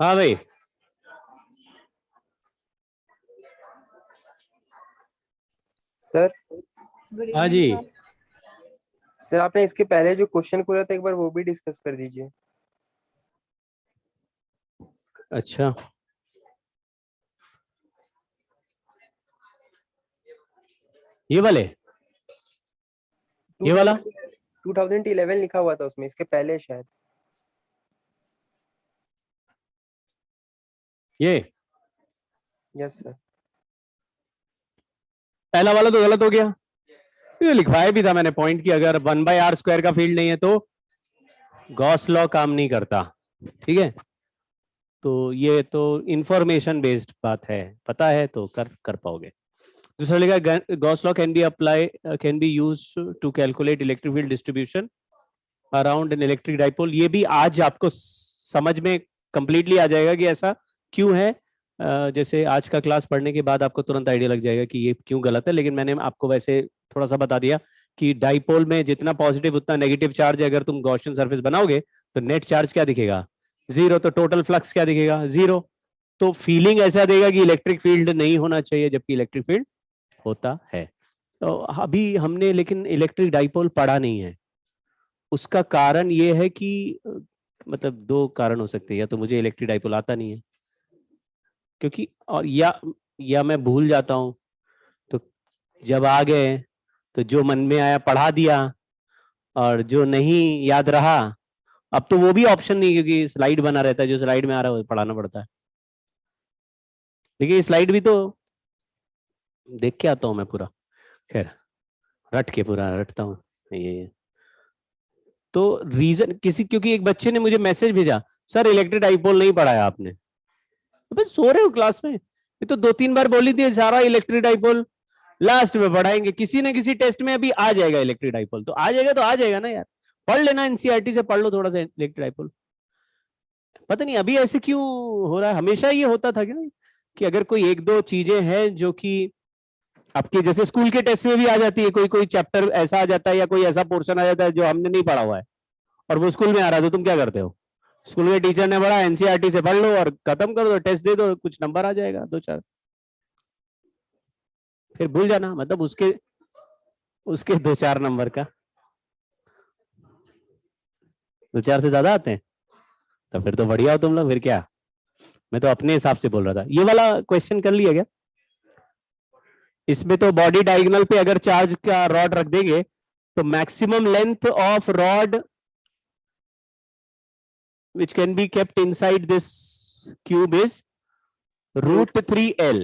हाँ भाई, sir. Good हाँ इवनिंग जी। सर। सर आपने इसके पहले जो क्वेश्चन खोला था एक बार वो भी डिस्कस कर दीजिए। अच्छा, ये वाले, ये वाला 2011 लिखा हुआ था उसमें, इसके पहले शायद। ये यस सर। पहला वाला तो गलत हो गया। ये लिखवाया भी था मैंने पॉइंट की, अगर 1/r² का फील्ड नहीं है तो गॉस लॉ काम नहीं करता। ठीक है, तो ये तो इंफॉर्मेशन बेस्ड बात है, पता है तो कर पाओगे। दूसरा लिखा Gauss law can be used to calculate electric field distribution around an electric dipole. ये भी आज आपको समझ में कंप्लीटली आ जाएगा कि ऐसा क्यों है। जैसे आज का क्लास पढ़ने के बाद आपको तुरंत आइडिया लग जाएगा कि ये क्यों गलत है, लेकिन मैंने आपको वैसे थोड़ा सा बता दिया कि डाइपोल में जितना पॉजिटिव उतना नेगेटिव चार्ज है। अगर तुम गॉसियन सरफेस बनाओगे तो नेट चार्ज क्या दिखेगा? 0। तो टोटल फ्लक्स क्या दिखेगा? 0। तो फीलिंग ऐसा देगा कि इलेक्ट्रिक फील्ड नहीं होना चाहिए, जबकि इलेक्ट्रिक फील्ड होता है। तो अभी हमने लेकिन इलेक्ट्रिक डाइपोल पढ़ा नहीं है। उसका कारण ये है कि मतलब दो कारण हो सकते हैं, या तो मुझे इलेक्ट्रिक डाइपोल आता नहीं है क्योंकि, और या मैं भूल जाता हूं। तो जब आ गए तो जो मन में आया पढ़ा दिया, और जो नहीं याद रहा, अब तो वो भी ऑप्शन नहीं, क्योंकि स्लाइड बना रहता है, जो स्लाइड में आ रहा है वो पढ़ाना पड़ता है। लेकिन स्लाइड भी तो देख के आता हूं मैं पूरा, खैर रट के पूरा रटता हूँ ये। तो रीजन किसी, क्योंकि एक बच्चे ने मुझे मैसेज भेजा, सर इलेक्ट्रिक डाइपोल नहीं पढ़ाया आपने। तो सो रहे हो क्लास में? ये तो 2-3 बार बोली थी सारा इलेक्ट्रिक डाइपोल लास्ट में पढ़ाएंगे, किसी न किसी टेस्ट में अभी आ जाएगा इलेक्ट्रिक डाइपोल, तो आ जाएगा तो आ जाएगा ना यार। पढ़ लेना, एनसीईआरटी से पढ़ लो थोड़ा सा इलेक्ट्रिक डाइपोल। पता नहीं अभी ऐसे क्यों हो रहा है, हमेशा ये होता था क्या कि अगर कोई एक दो चीजें हैं जो कि आपके जैसे स्कूल के टेस्ट में भी आ जाती है, कोई कोई चैप्टर ऐसा आ जाता है या कोई ऐसा पोर्शन आ जाता है जो हमने नहीं पढ़ा हुआ है और वो स्कूल में आ रहा है, तो तुम क्या करते हो? स्कूल के टीचर ने पढ़ा, एनसीईआरटी से पढ़ लो और खत्म कर दो, टेस्ट दे दो, कुछ नंबर आ जाएगा 2-4, फिर भूल जाना। मतलब उसके उसके 2-4 नंबर का 2-4 से ज्यादा आते हैं तो फिर तो बढ़िया हो तुम लोग, फिर क्या। मैं तो अपने हिसाब से बोल रहा था। ये वाला क्वेश्चन कर लिया क्या? इसमें तो बॉडी डायगोनल पे अगर चार्ज का रॉड रख देंगे तो maximum length of rod which can be kept inside this cube is √3L,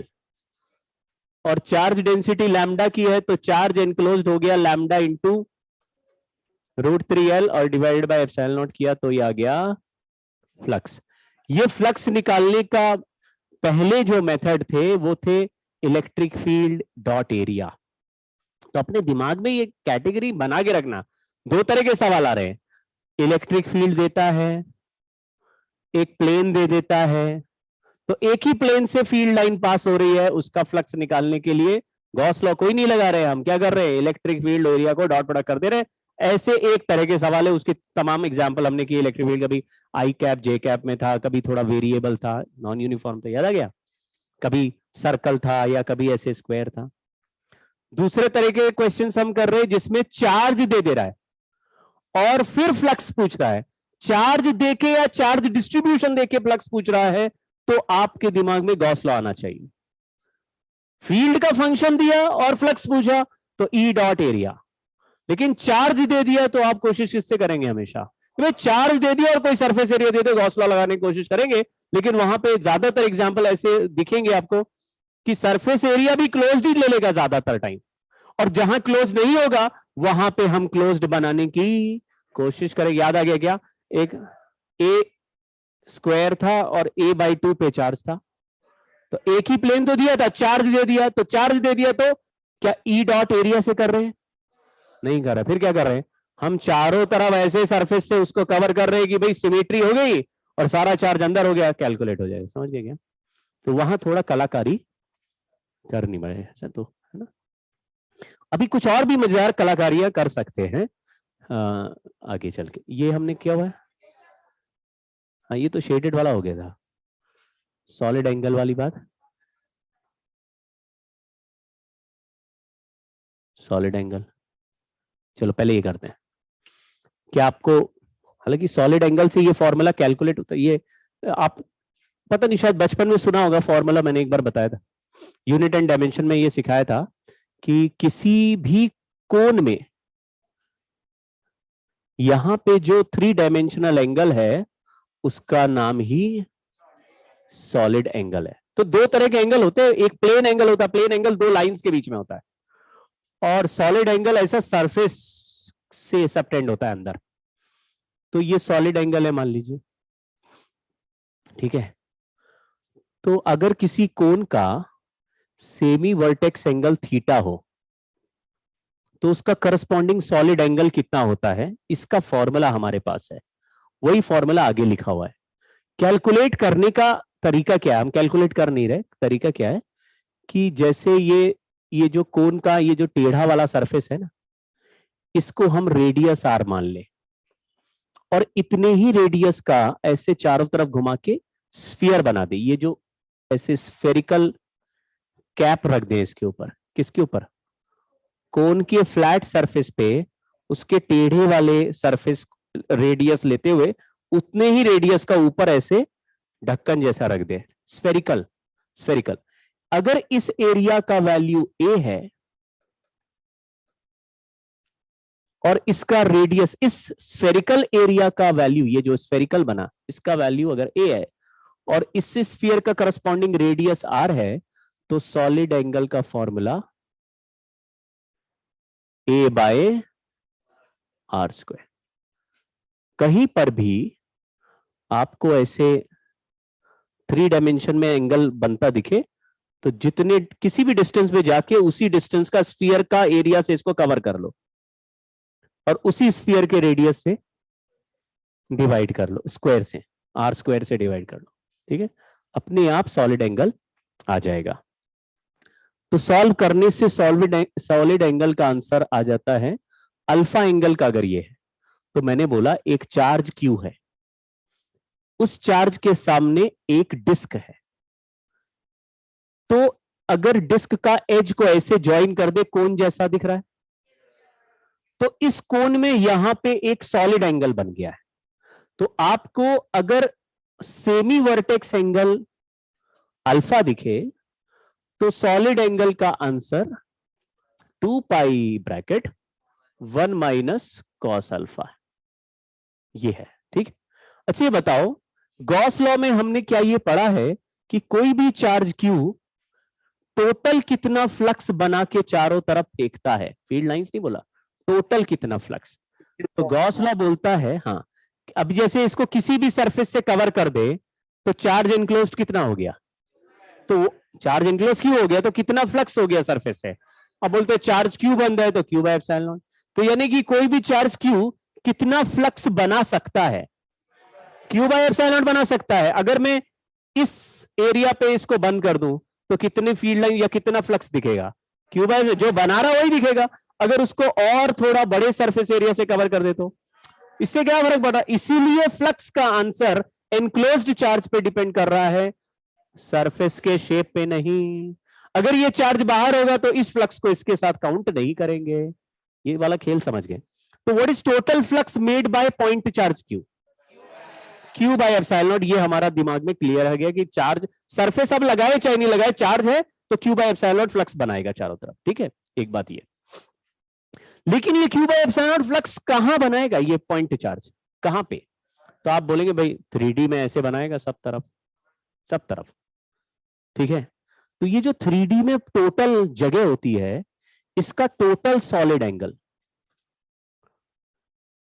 और चार्ज डेंसिटी लैम्डा की है तो चार्ज एनक्लोज्ड हो गया लैम्डा इंटू √3L और डिवाइडेड बाय एप्सिलॉन नॉट किया तो ये आ गया फ्लक्स। ये फ्लक्स निकालने का पहले जो मेथड थे वो थे इलेक्ट्रिक फील्ड डॉट एरिया। तो अपने दिमाग में ये कैटेगरी बना के रखना, दो तरह के सवाल आ रहे हैं। इलेक्ट्रिक फील्ड देता है, एक प्लेन दे देता है, तो एक ही प्लेन से फील्ड लाइन पास हो रही है, उसका फ्लक्स निकालने के लिए गॉस लॉ कोई नहीं लगा रहे, हम क्या कर रहे हैं, electric field area co dot product कर दे रहे। ऐसे एक तरह के सवाल है, उसके तमाम एग्जांपल हमने किए। इलेक्ट्रिक फील्ड कभी आई कैप जे कैप में था, कभी थोड़ा वेरिएबल था, नॉन यूनिफॉर्म था, याद आ गया, कभी सर्कल था या कभी ऐसे स्क्वायर था। दूसरे तरह के क्वेश्चन हम कर रहे हैं जिसमें चार्ज दे रहा है और फिर फ्लक्स पूछ रहा है। चार्ज देके या चार्ज डिस्ट्रीब्यूशन देके फ्लक्स पूछ रहा है तो आपके दिमाग में गॉस लॉ आना चाहिए। फील्ड का फंक्शन दिया और फ्लक्स पूछा तो ई डॉट एरिया, लेकिन चार्ज दे दिया तो आप कोशिश किससे करेंगे हमेशा, भाई चार्ज दे दिया और कोई सरफेस एरिया दे दो, गॉस लॉ लगाने की कोशिश करेंगे। लेकिन वहां पे ज्यादातर एग्जांपल ऐसे दिखेंगे आपको कि सरफेस एरिया भी क्लोज्ड ही ले लेगा ज्यादातर टाइम, और जहां क्लोज नहीं होगा वहां पे हम क्लोज्ड बनाने की कोशिश करेंगे। याद आ गया क्या? एक ए स्क्वायर था और a/2 पे चार्ज था, तो एक ही प्लेन तो दिया था, चार्ज दे दिया, तो चार्ज दे दिया तो क्या ई डॉट एरिया से कर रहे हैं? नहीं कर रहे, फिर क्या कर रहे हैं? हम चारों तरफ ऐसे सरफेस से उसको कवर कर रहे हैं कि भाई सिमेट्री हो गई और सारा चार्ज अंदर हो गया, कैलकुलेट हो जाएगा। समझ गए क्या? तो वहां थोड़ा कलाकारी करनी पड़ेगी, ऐसा तो है ना। अभी कुछ और भी मजेदार कलाकारियां कर सकते हैं आगे चल के। ये हमने किया हुआ है, हाँ ये तो शेडेड वाला हो गया था। सॉलिड एंगल वाली बात, सॉलिड एंगल, चलो पहले ये करते हैं। क्या आपको, हालांकि सॉलिड एंगल से ये फॉर्मूला कैलकुलेट होता है, ये आप पता नहीं शायद बचपन में सुना होगा फॉर्मूला, मैंने एक बार बताया था यूनिट एंड डायमेंशन में, ये सिखाया था कि किसी भी कोण में यहां पे जो 3 डायमेंशनल एंगल है उसका नाम ही सॉलिड एंगल है। तो 2 तरह के एंगल होते हैं, एक प्लेन एंगल होता है, प्लेन एंगल 2 लाइंस के बीच में होता है, और सॉलिड एंगल ऐसा सरफेस से सबटेंड होता है अंदर। तो ये सॉलिड एंगल है मान लीजिए, ठीक है। तो अगर किसी कोण का सेमी वर्टेक्स एंगल थीटा हो तो उसका करस्पॉन्डिंग सॉलिड एंगल कितना होता है, इसका फॉर्मूला हमारे पास है, वही फॉर्मूला आगे लिखा हुआ है। कैलकुलेट करने का तरीका क्या है, हम कैलकुलेट कर नहीं रहे, तरीका क्या है कि जैसे ये जो कोण का ये जो टेढ़ा वाला सरफेस है ना, इसको हम रेडियस आर मान ले, और इतने ही रेडियस का ऐसे चारों तरफ घुमा के स्फीयर बना दे। ये जो ऐसे स्फेरिकल कैप रख दे इसके ऊपर, किसके ऊपर, कोन के फ्लैट सरफेस पे उसके टेढ़े वाले सरफेस रेडियस लेते हुए उतने ही रेडियस का ऊपर ऐसे ढक्कन जैसा रख दे, स्फेरिकल स्फेरिकल। अगर इस एरिया का वैल्यू ए है और इसका रेडियस, इस स्फेरिकल एरिया का वैल्यू, ये जो स्फेरिकल बना इसका वैल्यू अगर ए है और इससे स्फीयर का करस्पॉन्डिंग रेडियस आर है, तो सॉलिड एंगल का formula A by R square. कहीं पर भी आपको ऐसे 3 डायमेंशन में एंगल बनता दिखे तो जितने किसी भी डिस्टेंस पे जाके उसी डिस्टेंस का स्फीयर का एरिया से इसको कवर कर लो और उसी स्फीयर के रेडियस से डिवाइड कर लो, स्क्वायर से, आर स्क्वायर से डिवाइड कर लो, ठीक है, अपने आप सॉलिड एंगल आ जाएगा। तो सॉल्व करने से सॉलिड एंगल का आंसर आ जाता है अल्फा एंगल का। अगर ये है तो मैंने बोला एक चार्ज क्यू है, उस चार्ज के सामने एक डिस्क है, तो अगर डिस्क का एज को ऐसे ज्वाइन कर दे, कोन जैसा दिख रहा है, तो इस कोन में यहां पे एक सॉलिड एंगल बन गया है। तो आपको अगर सेमी वर्टेक्स एंगल अल्फा दिखे तो सॉलिड एंगल का आंसर 2 पाई ब्रैकेट 1 माइनस कॉस अल्फा ये है, ठीक। अच्छा ये बताओ, गॉस लॉ में हमने क्या ये पढ़ा है कि कोई भी चार्ज क्यू टोटल कितना फ्लक्स बना के चारों तरफ फेंकता है, फील्ड लाइंस नहीं बोला, टोटल कितना फ्लक्स। तो गॉस लॉ बोलता है, हाँ, अब जैसे इसको किसी भी सरफेस से कवर कर दे तो चार्ज एनक्लोज्ड कितना हो गया, तो चार्ज एनक्लोज क्यों हो गया तो कितना फ्लक्स हो गया सरफेस से। अब बोलते हैं चार्ज क्यू बंद है तो क्यू बाय एप्सिलॉन नॉट, तो यानी कि कोई भी चार्ज क्यू कितना फ्लक्स बना सकता है, क्यू बाय एप्सिलॉन नॉट बना सकता है। अगर मैं इस एरिया पे इसको बंद कर दूं तो कितने फील्ड लाइन या कितना फ्लक्स दिखेगा, क्यू बाय जो बना रहा वही दिखेगा। अगर उसको और थोड़ा बड़े सरफेस एरिया से कवर कर दे तो इससे क्या फर्क पड़ा। इसीलिए फ्लक्स का आंसर एनक्लोज्ड चार्ज पे डिपेंड कर रहा है, सरफेस के शेप पे नहीं। अगर ये चार्ज बाहर होगा तो इस फ्लक्स को इसके साथ काउंट नहीं करेंगे। ये वाला खेल समझ गए। तो what is total flux made by point charge Q, Q by epsilon not. ये हमारा दिमाग में क्लियर हो गया कि चार्ज सरफेस अब लगाए चाहे नहीं लगाए, चार्ज है तो Q by epsilon not flux बनाएगा चारों तरफ, ठीक है। एक बात ये, लेकिन ये Q by epsilon not flux कहां बनाएगा, ये पॉइंट चार्ज कहां पे। तो आप बोलेंगे भाई 3D में ऐसे बनाएगा सब तरफ, सब तरफ, ठीक है। तो ये जो 3D में टोटल जगह होती है इसका टोटल सॉलिड एंगल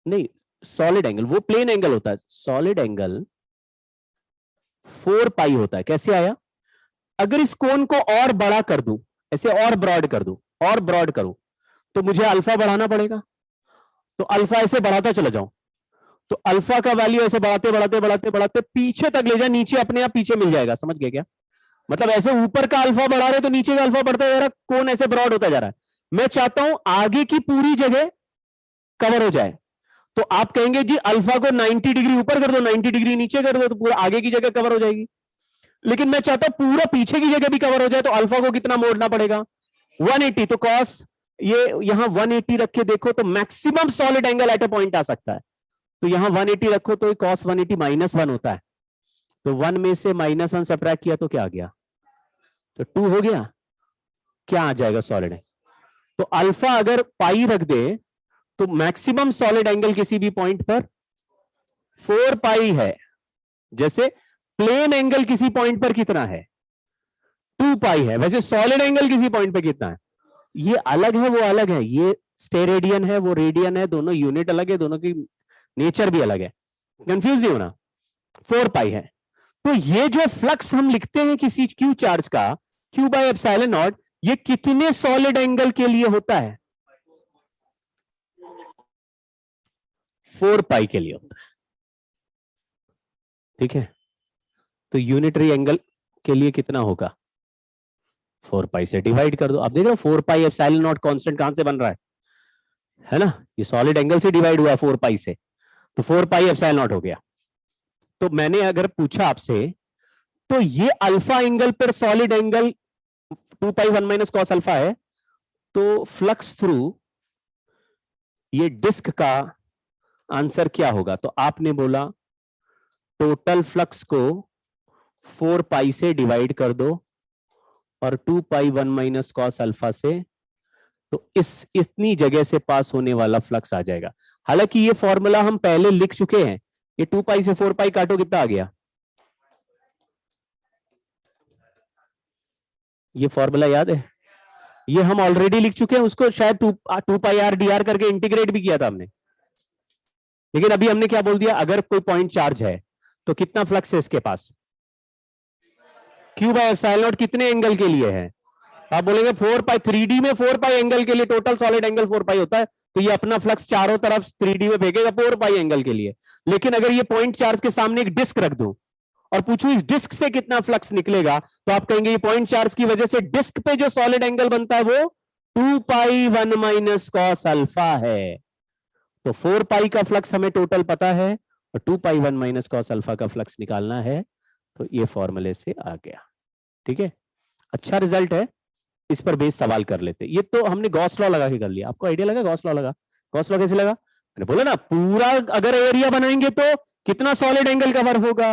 नहीं, सॉलिड एंगल वो प्लेन एंगल होता है, सॉलिड एंगल 4 पाई होता है। कैसे आया, अगर इस कोण को और बड़ा कर दूं, ऐसे और ब्रॉड कर दूं, और ब्रॉड करूं तो मुझे अल्फा बढ़ाना पड़ेगा, तो अल्फा ऐसे बढ़ाता चला जाऊं तो अल्फा का वैल्यू ऐसे बढ़ाते बढ़ाते बढ़ाते बढ़ाते पीछे तक ले जाए, नीचे अपने आप पीछे मिल जाएगा। समझ गए क्या, मतलब ऐसे ऊपर का अल्फा बढ़ा रहे तो नीचे का अल्फा बढ़ता जा रहा है, कोण ऐसे ब्रॉड होता जा रहा है। मैं चाहता हूं आगे की पूरी जगह कवर हो जाए, तो आप कहेंगे जी अल्फा को 90 डिग्री ऊपर कर दो, 90 डिग्री नीचे कर दो, तो पूरा आगे की जगह कवर हो जाएगी। लेकिन मैं चाहता हूं पूरा पीछे की जगह भी कवर हो जाए, तो अल्फा को कितना मोड़ना पड़ेगा 180। तो कॉस ये यहां 180 रख के देखो तो maximum solid angle at a point आ सकता है। तो यहां 180 रखो तो कॉस 180 -1 होता है। तो 1 में से -1 सब्ट्रैक्ट किया तो क्या आ गया, तो 2 हो गया। क्या आ जाएगा सॉलिड है। तो अल्फा अगर पाई रख दे तो मैक्सिमम सॉलिड एंगल किसी भी पॉइंट पर 4 पाई है। जैसे प्लेन एंगल किसी पॉइंट पर कितना है 2 पाई है, वैसे सॉलिड एंगल किसी पॉइंट पर कितना है, ये अलग है वो अलग है, ये स्टेरेडियन है वो रेडियन है, दोनों यूनिट अलग है, दोनों की नेचर भी अलग है, कंफ्यूज नहीं होना। 4 पाई है। तो ये जो फ्लक्स हम लिखते हैं किसी क्यू चार्ज का Q बाय एप्सिलॉन नॉट, ये कितने सॉलिड एंगल के लिए होता है 4 पाई के लिए होता है। ठीक है, तो यूनिटरी एंगल के लिए कितना होगा 4 पाई से डिवाइड कर दो। आप देख रहे हो 4 पाई एप्सिलॉन नॉट कांस्टेंट कहां से बन रहा है ना, ये सॉलिड एंगल से डिवाइड हुआ 4 पाई से, तो 4 पाई एप्सिलॉन नॉट हो गया। तो मैंने अगर पूछा आपसे तो ये अल्फा एंगल पर सॉलिड एंगल 2 पाई 1 माइनस कॉस अल्फा है, तो फ्लक्स थ्रू ये डिस्क का आंसर क्या होगा। तो आपने बोला टोटल फ्लक्स को 4 पाई से डिवाइड कर दो और 2 पाई 1 माइनस कॉस अल्फा से, तो इतनी जगह से पास होने वाला फ्लक्स आ जाएगा। हालांकि ये फॉर्मूला हम पहले लिख चुके हैं, ये 2 पाई से 4 पाई काटो कितना आ गया, ये फॉर्मूला याद है, ये हम ऑलरेडी लिख चुके हैं, उसको शायद 2 पाई आर डी आर करके इंटीग्रेट भी किया था हमने। लेकिन अभी हमने क्या बोल दिया, अगर कोई पॉइंट चार्ज है तो कितना फ्लक्स है इसके पास Q बाय एप्सिलॉन नॉट कितने एंगल के लिए है। आप बोलेंगे 4 पाई 3D में 4 पाई एंगल के लिए टोटल सॉलिड एंगल 4 पाई होता है, तो ये अपना फ्लक्स चारों तरफ 3D में फेंकेगा 4 पाई एंगल के लिए। लेकिन अगर ये पॉइंट चार्ज के सामने एक डिस्क रख दो और पूछूं इस डिस्क से कितना फ्लक्स निकलेगा, तो आप कहेंगे ये पॉइंट चार्ज की वजह से डिस्क पे जो सॉलिड एंगल बनता है वो 2 पाई 1 माइनस कॉस अल्फा है। तो 4 पाई का फ्लक्स हमें टोटल पता है और 2 पाई 1 माइनस कॉस अल्फा का फ्लक्स निकालना है, तो ये फॉर्मूले से आ गया। ठीक है, अच्छा रिजल्ट है, इस पर बेस सवाल कर लेते। ये तो हमने गॉस लॉ लगा के कर लिया। आपको आइडिया लगा गॉस लॉ लगा, गॉस लॉ कैसे लगा, मैंने बोला ना पूरा अगर एरिया बनाएंगे तो कितना सॉलिड एंगल कवर होगा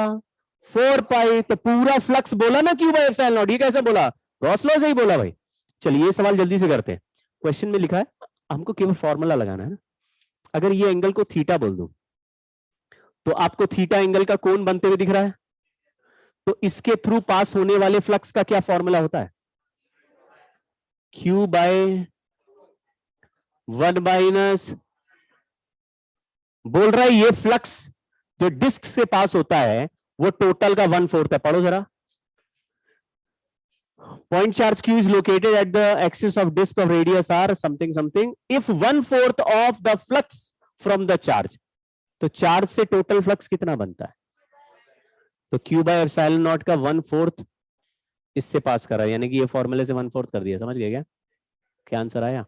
4 पाई, तो पूरा फ्लक्स बोला ना Q बाय एप्सिलॉन नॉट, ये कैसे बोला गॉस लॉ से ही बोला भाई। चलिए ये सवाल जल्दी से करते हैं। क्वेश्चन में लिखा है हमको केवल फॉर्मूला लगाना है। अगर ये एंगल को थीटा बोल दूं तो आपको थीटा एंगल का कोण बनते हुए दिख रहा है, तो इसके थ्रू पास होने वाले फ्लक्स का क्या फॉर्मूला होता है Q बाय 1 माइनस, बोल रहा है ये फ्लक्स जो डिस्क से पास होता है वो टोटल का 1/4 है। पढ़ो जरा, point charge Q is located at the axis of disk of radius r something something if 1/4 of the flux from the charge, तो चार्ज से टोटल फ्लक्स कितना बनता है, तो Q बाय एप्सिलॉन नॉट का 1/4 इससे पास करा, यानी कि ये फॉर्मूले से 1/4 कर दिया। समझ गए क्या, क्या आंसर आया।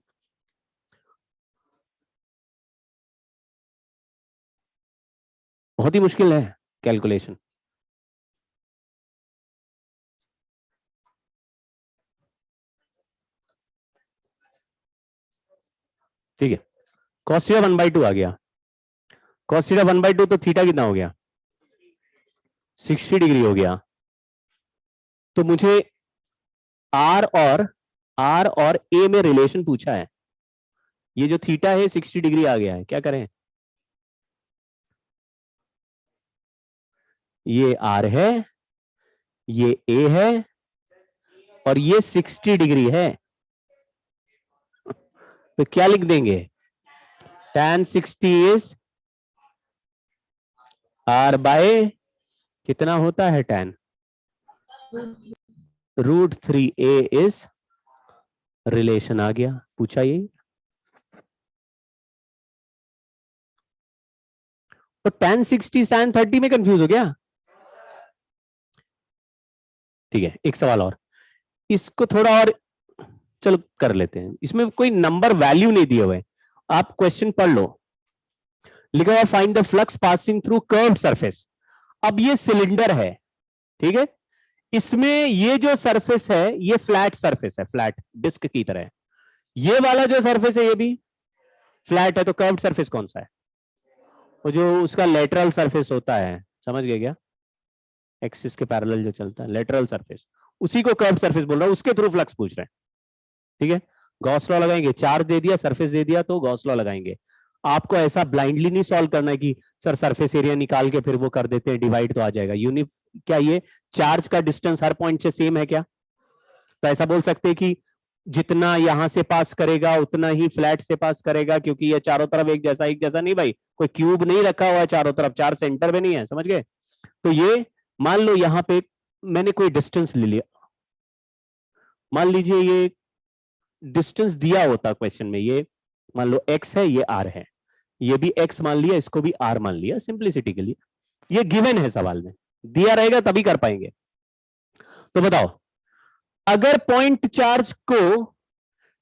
बहुत ही मुश्किल है कैलकुलेशन। ठीक है, cos थीटा 1/2 आ गया, cos थीटा 1/2 तो थीटा कितना हो गया 60 डिग्री हो गया। तो मुझे R और A में रिलेशन पूछा है, ये जो थीटा है 60 डिग्री आ गया है, क्या करें, ये R है, ये A है और ये 60 डिग्री है, तो क्या लिख देंगे tan 60 इज R बाय कितना होता है tan √3a इज रिलेशन आ गया, पूछा ये। तो tan 60 sin 30 में कंफ्यूज हो गया। ठीक है, एक सवाल और, इसको थोड़ा और चलो कर लेते हैं। इसमें कोई नंबर वैल्यू नहीं दिए हुए, आप क्वेश्चन पढ़ लो। लिखा हुआ find the flux passing through curved surface. अब ये सिलेंडर है, ठीक है, इसमें ये जो सरफेस है ये फ्लैट सरफेस है, फ्लैट डिस्क की तरह। ये वाला जो सरफेस है ये भी फ्लैट है, तो कर्व्ड सरफेस कौन सा है? वो जो उसका लेटरल सरफेस होता है, समझ गए क्या? एक्सिस के पैरेलल जो चलता है लेटरल सरफेस, उसी को कर्व्ड सरफेस बोल रहा हूं, उसके थ्रू फ्लक्स पूछ रहे हैं। ठीक है, गॉस लॉ लगाएंगे, चार्ज दे दिया, सरफेस दे दिया, तो गॉस लॉ लगाएंगे। आपको ऐसा ब्लाइंडली नहीं सॉल्व करना है कि सर सरफेस एरिया निकाल के फिर वो कर देते हैं डिवाइड तो आ जाएगा यूनिट। क्या ये चार्ज का डिस्टेंस हर पॉइंट से सेम है क्या? तो ऐसा बोल सकते हैं कि जितना यहां से पास करेगा उतना ही फ्लैट से पास करेगा, क्योंकि ये चारों तरफ एक जैसा नहीं भाई, कोई क्यूब नहीं रखा हुआ है चारों तरफ, चार सेंटर में नहीं है, समझ गए? तो ये मान लो यहां पे मैंने कोई डिस्टेंस ले लिया, मान लीजिए ये डिस्टेंस दिया होता क्वेश्चन में, ये मान लो x है, ये r है, ये भी x मान लिया, इसको भी r मान लिया, सिंपलिसिटी के लिए। ये गिवन है, सवाल में दिया रहेगा तभी कर पाएंगे। तो बताओ, अगर पॉइंट चार्ज को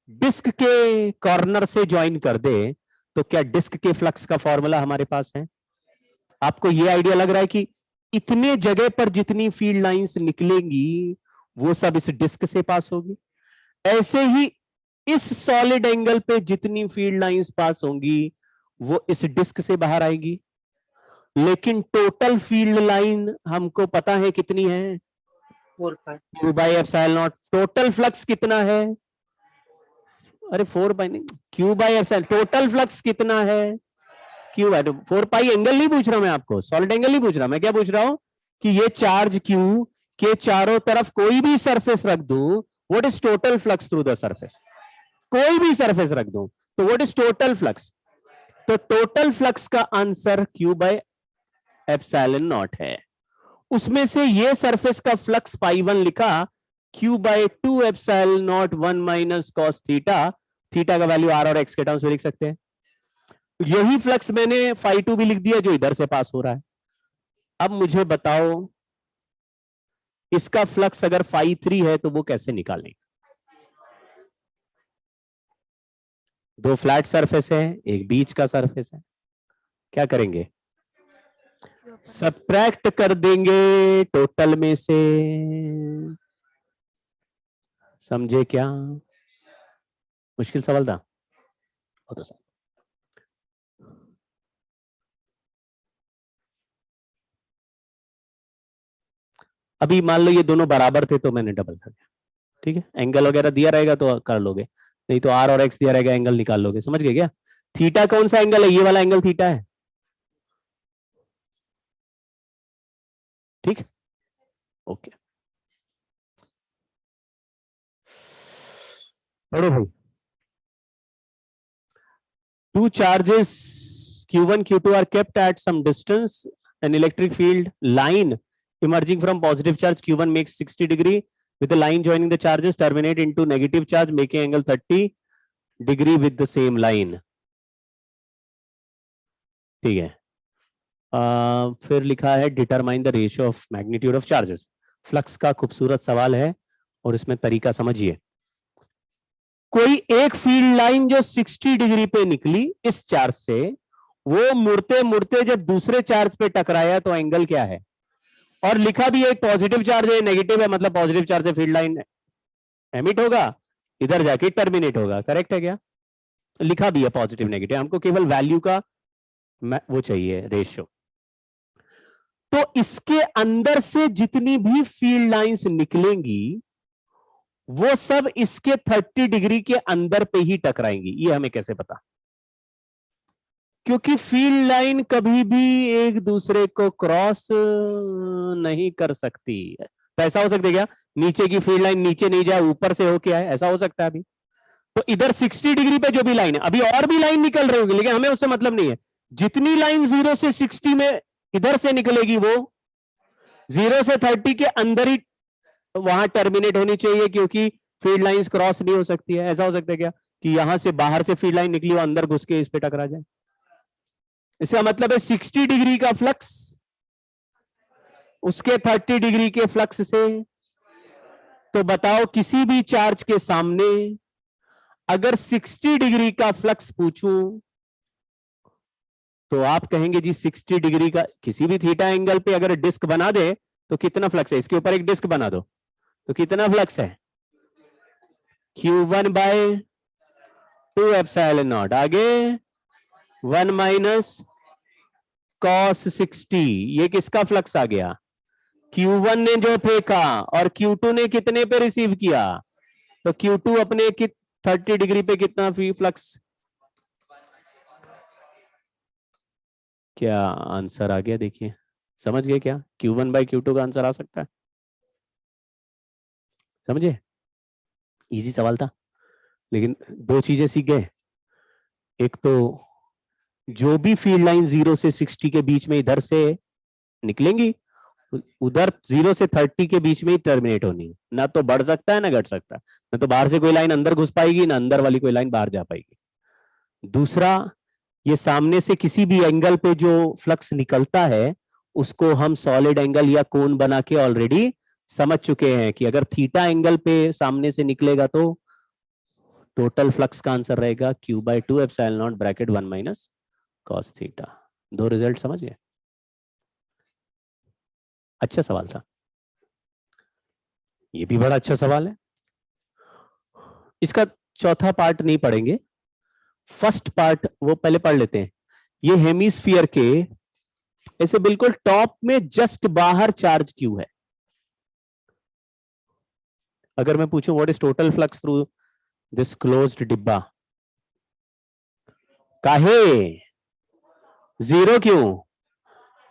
डिस्क के कॉर्नर से ज्वाइन कर दे तो क्या डिस्क के फ्लक्स का फॉर्मूला हमारे पास है? आपको यह आइडिया लग रहा है कि इतने जगह पर जितनी फील्ड लाइंस निकलेंगी वो सब इस डिस्क से पास होगी। ऐसे ही इस सॉलिड एंगल पे जितनी फील्ड लाइंस पास होंगी वो इस डिस्क से बाहर आएगी। लेकिन टोटल फील्ड लाइन हमको पता है कितनी है, 4 Q by epsilon not. Total flux कितना है? अरे 4 पाई नहीं, Q by epsilon. Total flux कितना है? Q by 4 pi. एंगल नहीं पूछ रहा मैं आपको, सॉलिड एंगल नहीं पूछ रहा मैं, क्या पूछ रहा हूं कि ये चार्ज क्यू के चारों तरफ कोई भी सरफेस रख दूं, what is total flux through the surface? कोई भी सरफेस रख दूं तो व्हाट इज टोटल फ्लक्स? तो टोटल फ्लक्स का answer Q by epsilon not है। उसमें से ये सरफेस का फ्लक्स φ1 लिखा, Q by 2 epsilon not 1 minus cos theta. Theta का वैल्यू r और x के टर्म्स में लिख सकते हैं। यही फ्लक्स मैंने φ2 भी लिख दिया जो इधर से पास हो रहा है। अब मुझे बताओ इसका फ्लक्स अगर φ3 है तो वो कैसे निकालेंगे? दो फ्लैट सरफेस है, एक बीच का सरफेस है, क्या करेंगे? सबट्रैक्ट कर देंगे टोटल में से। समझे क्या? मुश्किल सवाल था? बहुत आसान। अभी मान लो ये दोनों बराबर थे तो मैंने डबल कर दिया, ठीक है? एंगल वगैरह दिया रहेगा तो कर लोगे, नहीं तो r और x दिया रहेगा, एंगल निकाल लोगे। समझ गए क्या? थीटा कौन सा एंगल है? ये वाला एंगल थीटा है, ठीक? ओके, पढ़ो भाई। Two charges q1 q2 are kept at some distance. An electric field line emerging from positive charge q1 makes 60 degree with the line joining the charges terminate into negative charge making angle 30 degree with the same line. ठीक है। फिर लिखा है determine the ratio of magnitude of charges. Flux का खूबसूरत सवाल है और इसमें तरीका समझिए। कोई एक फील्ड लाइन जो 60 डिग्री पे निकली इस चार्ज से, वो मुड़ते मुड़ते जब दूसरे चार्ज पे टकराया तो एंगल क्या है? और लिखा भी एक पॉजिटिव चार्ज है, नेगेटिव है, मतलब पॉजिटिव चार्ज से फील्ड लाइन एमिट होगा, इधर जाके टर्मिनेट होगा। करेक्ट है क्या? लिखा भी है पॉजिटिव नेगेटिव, हमको केवल वैल्यू का वो चाहिए, रेशियो। तो इसके अंदर से जितनी भी फील्ड लाइंस निकलेंगी वो सब इसके 30 डिग्री के अंदर पे ही टकराएंगी। ये हमें कैसे पता? क्योंकि फील्ड लाइन कभी भी एक दूसरे को क्रॉस नहीं कर सकती। तो ऐसा हो सकता है क्या नीचे की फील्ड लाइन नीचे नहीं जाए, ऊपर से होके आए? ऐसा हो सकता है अभी? तो इधर 60 डिग्री पे जो भी लाइन है, अभी और भी लाइन निकल रही होगी, लेकिन हमें उससे मतलब नहीं है। जितनी लाइन 0 से 60 में इधर से निकलेगी वो 0 से 30 के अंदर ही वहां टर्मिनेट होनी चाहिए, क्योंकि फील्ड लाइंस क्रॉस नहीं हो सकती है। ऐसा हो सकता है क्या कि यहां से बाहर से फील्ड लाइन निकली, वो अंदर घुस के इस पे टकरा जाए? इसका मतलब है 60 डिग्री का फ्लक्स उसके 30 डिग्री के फ्लक्स से। तो बताओ किसी भी चार्ज के सामने अगर 60 डिग्री का फ्लक्स पूछूं तो आप कहेंगे जी 60 डिग्री का किसी भी थीटा एंगल पे अगर डिस्क बना दे तो कितना फ्लक्स है, इसके ऊपर एक डिस्क बना दो तो कितना फ्लक्स है, Q1 बाय 2 एप्सिलॉन नॉट, आगे 1 माइनस cos 60, ये किसका फ्लक्स आ गया, Q1 ने जो फेंका और Q2 ने कितने पे रिसीव किया, तो Q2 अपने 30 डिग्री पे कितना फ्लक्स, क्या आंसर आ गया देखिए, समझ गए क्या, Q1 बाई Q2 का आंसर आ सकता है, समझे, इजी सवाल था, लेकिन दो चीजें सीख गए, एक तो जो भी फील्ड लाइन 0 से 60 के बीच में इधर से निकलेंगी उधर 0 से 30 के बीच में ही टर्मिनेट होनी है, ना तो बढ़ सकता है ना घट सकता है, ना तो बाहर से कोई लाइन अंदर घुस पाएगी ना अंदर वाली कोई लाइन बाहर जा पाएगी। दूसरा, ये सामने से किसी भी एंगल पे जो फ्लक्स निकलता है उसको हम सॉलिड एंगल या कोन बना के ऑलरेडी समझ चुके हैं कि अगर थीटा एंगल पे सामने से निकलेगा तो टोटल फ्लक्स का आंसर रहेगा Q by 2 epsilon not bracket 1 minus cos theta. दो रिजल्ट समझ गए, अच्छा सवाल था, ये भी बड़ा अच्छा सवाल है। इसका चौथा पार्ट नहीं पढ़ेंगे, फर्स्ट पार्ट वो पहले पढ़ लेते हैं। ये हेमिस्फीयर के ऐसे बिल्कुल टॉप में जस्ट बाहर चार्ज क्यू है। अगर मैं पूछूं what is total flux through this closed डिब्बा, काहे 0 क्यों,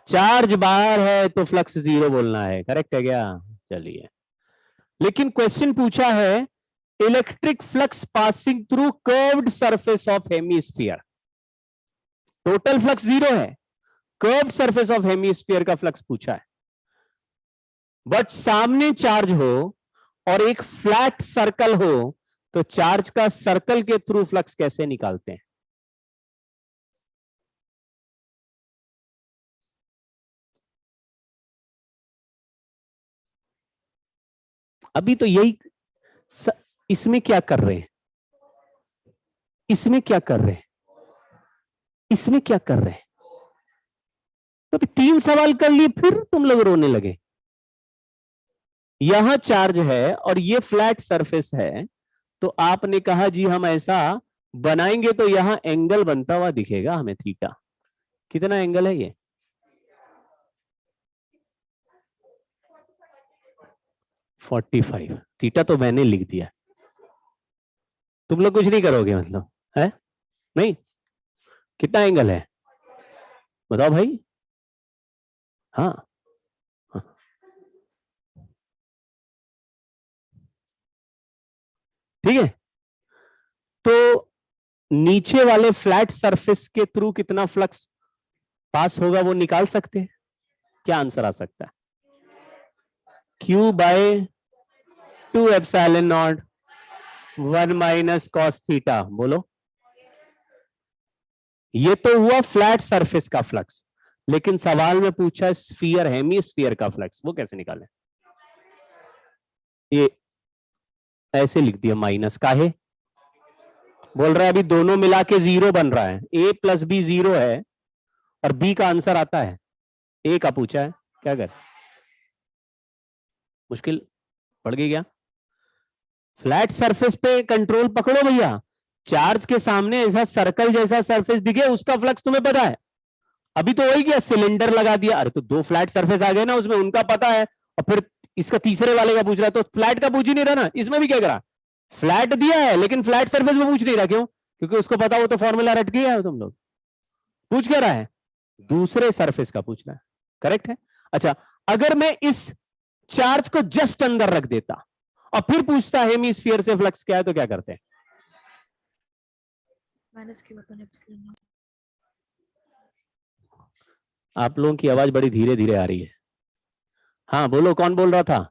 चार्ज बाहर है तो फ्लक्स 0 बोलना है, करेक्ट है क्या, चलिए। लेकिन क्वेश्चन पूछा है electric flux passing through curved surface of hemisphere, total flux 0 है, कर्व्ड सरफेस ऑफ हेमिस्फीयर का फ्लक्स पूछा है, बट सामने चार्ज हो और एक फ्लैट सर्कल हो तो चार्ज का सर्कल के थ्रू फ्लक्स कैसे निकालते हैं। अभी तो यही इसमें क्या कर रहे हैं, इसमें क्या कर रहे हैं, इसमें क्या कर रहे हैं, तो अभी 3 सवाल कर लिए फिर तुम लोग रोने लगे। यहां चार्ज है और ये फ्लैट सरफेस है, तो आपने कहा जी हम ऐसा बनाएंगे तो यहां एंगल बनता हुआ दिखेगा हमें थीटा, कितना एंगल है ये, $45, थीटा तो मैंने लिख दिया, तुम लोग कुछ नहीं करोगे मतलब है, नहीं, कितना एंगल है बताओ भाई, हाँ, हाँ। ठीक है, तो नीचे वाले फ्लैट सरफेस के थ्रू कितना फ्लक्स पास होगा वो निकाल सकते हैं, क्या आंसर आ सकता है, Q by 2 epsilon not 1 minus cos theta, बोलो। ये तो हुआ फ्लैट सरफेस का फ्लक्स, लेकिन सवाल में पूछा स्फीयर हेमिस्फीयर का फ्लक्स, वो कैसे निकालें, ये ऐसे लिख दिया माइनस का है, बोल रहा है अभी दोनों मिला के 0 बन रहा है, A प्लस बी 0 है और B का आंसर आता है, A का पूछा है, क्या कर, मुश्किल पड़ गई क्या, फ्लैट सरफेस पे कंट्रोल पकड़ो भैया, चार्ज के सामने ऐसा सर्कल जैसा सरफेस दिखे उसका फ्लक्स तुम्हें पता है, अभी तो वही क्या सिलेंडर लगा दिया, अरे तो 2 फ्लैट सरफेस आ गए ना उसमें, उनका पता है, और फिर इसका तीसरे वाले का पूछ रहा है, तो फ्लैट का पूछ ही नहीं रहा ना, इसमें भी क्या करा, फ्लैट दिया है लेकिन फ्लैट सरफेस में पूछ नहीं रहा, क्यों, क्योंकि उसको पता हो तो फॉर्मूला रट गया है, तुम लोग पूछ क्या रहा है, दूसरे सरफेस का पूछ रहा है, करेक्ट है। अच्छा, अगर मैं इस चार्ज को जस्ट अंदर रख देता और फिर पूछता हेमिस्फीयर से फ्लक्स क्या है, तो क्या करते हैं, आप लोगों की आवाज बड़ी धीरे धीरे आ रही है, हाँ बोलो कौन बोल रहा था,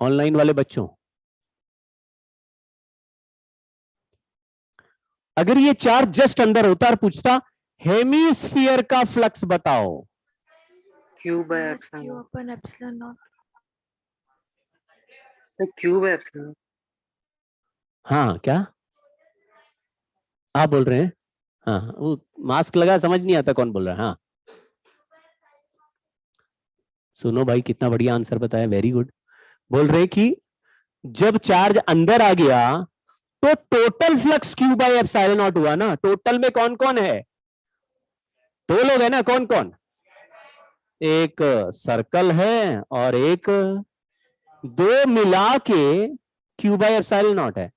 ऑनलाइन वाले बच्चों, अगर ये चार्ज जस्ट अंदर होता और पूछता हेमिस्फीयर का फ्लक्स बताओ, Q bye epsilon not, Q by epsilon, हाँ क्या आप बोल रहे हैं, हाँ वो मास्क लगा समझ नहीं आता कौन बोल रहा है, हाँ सुनो भाई, कितना बढ़िया आंसर बताया, वेरी गुड। बोल रहे कि जब चार्ज अंदर आ गया तो total flux Q by epsilon not हुआ ना। टोटल में कौन कौन है? दो लोग है ना, कौन कौन? एक सर्कल है और एक, दो मिला के क्यू बाय एप्सिलॉन नॉट है।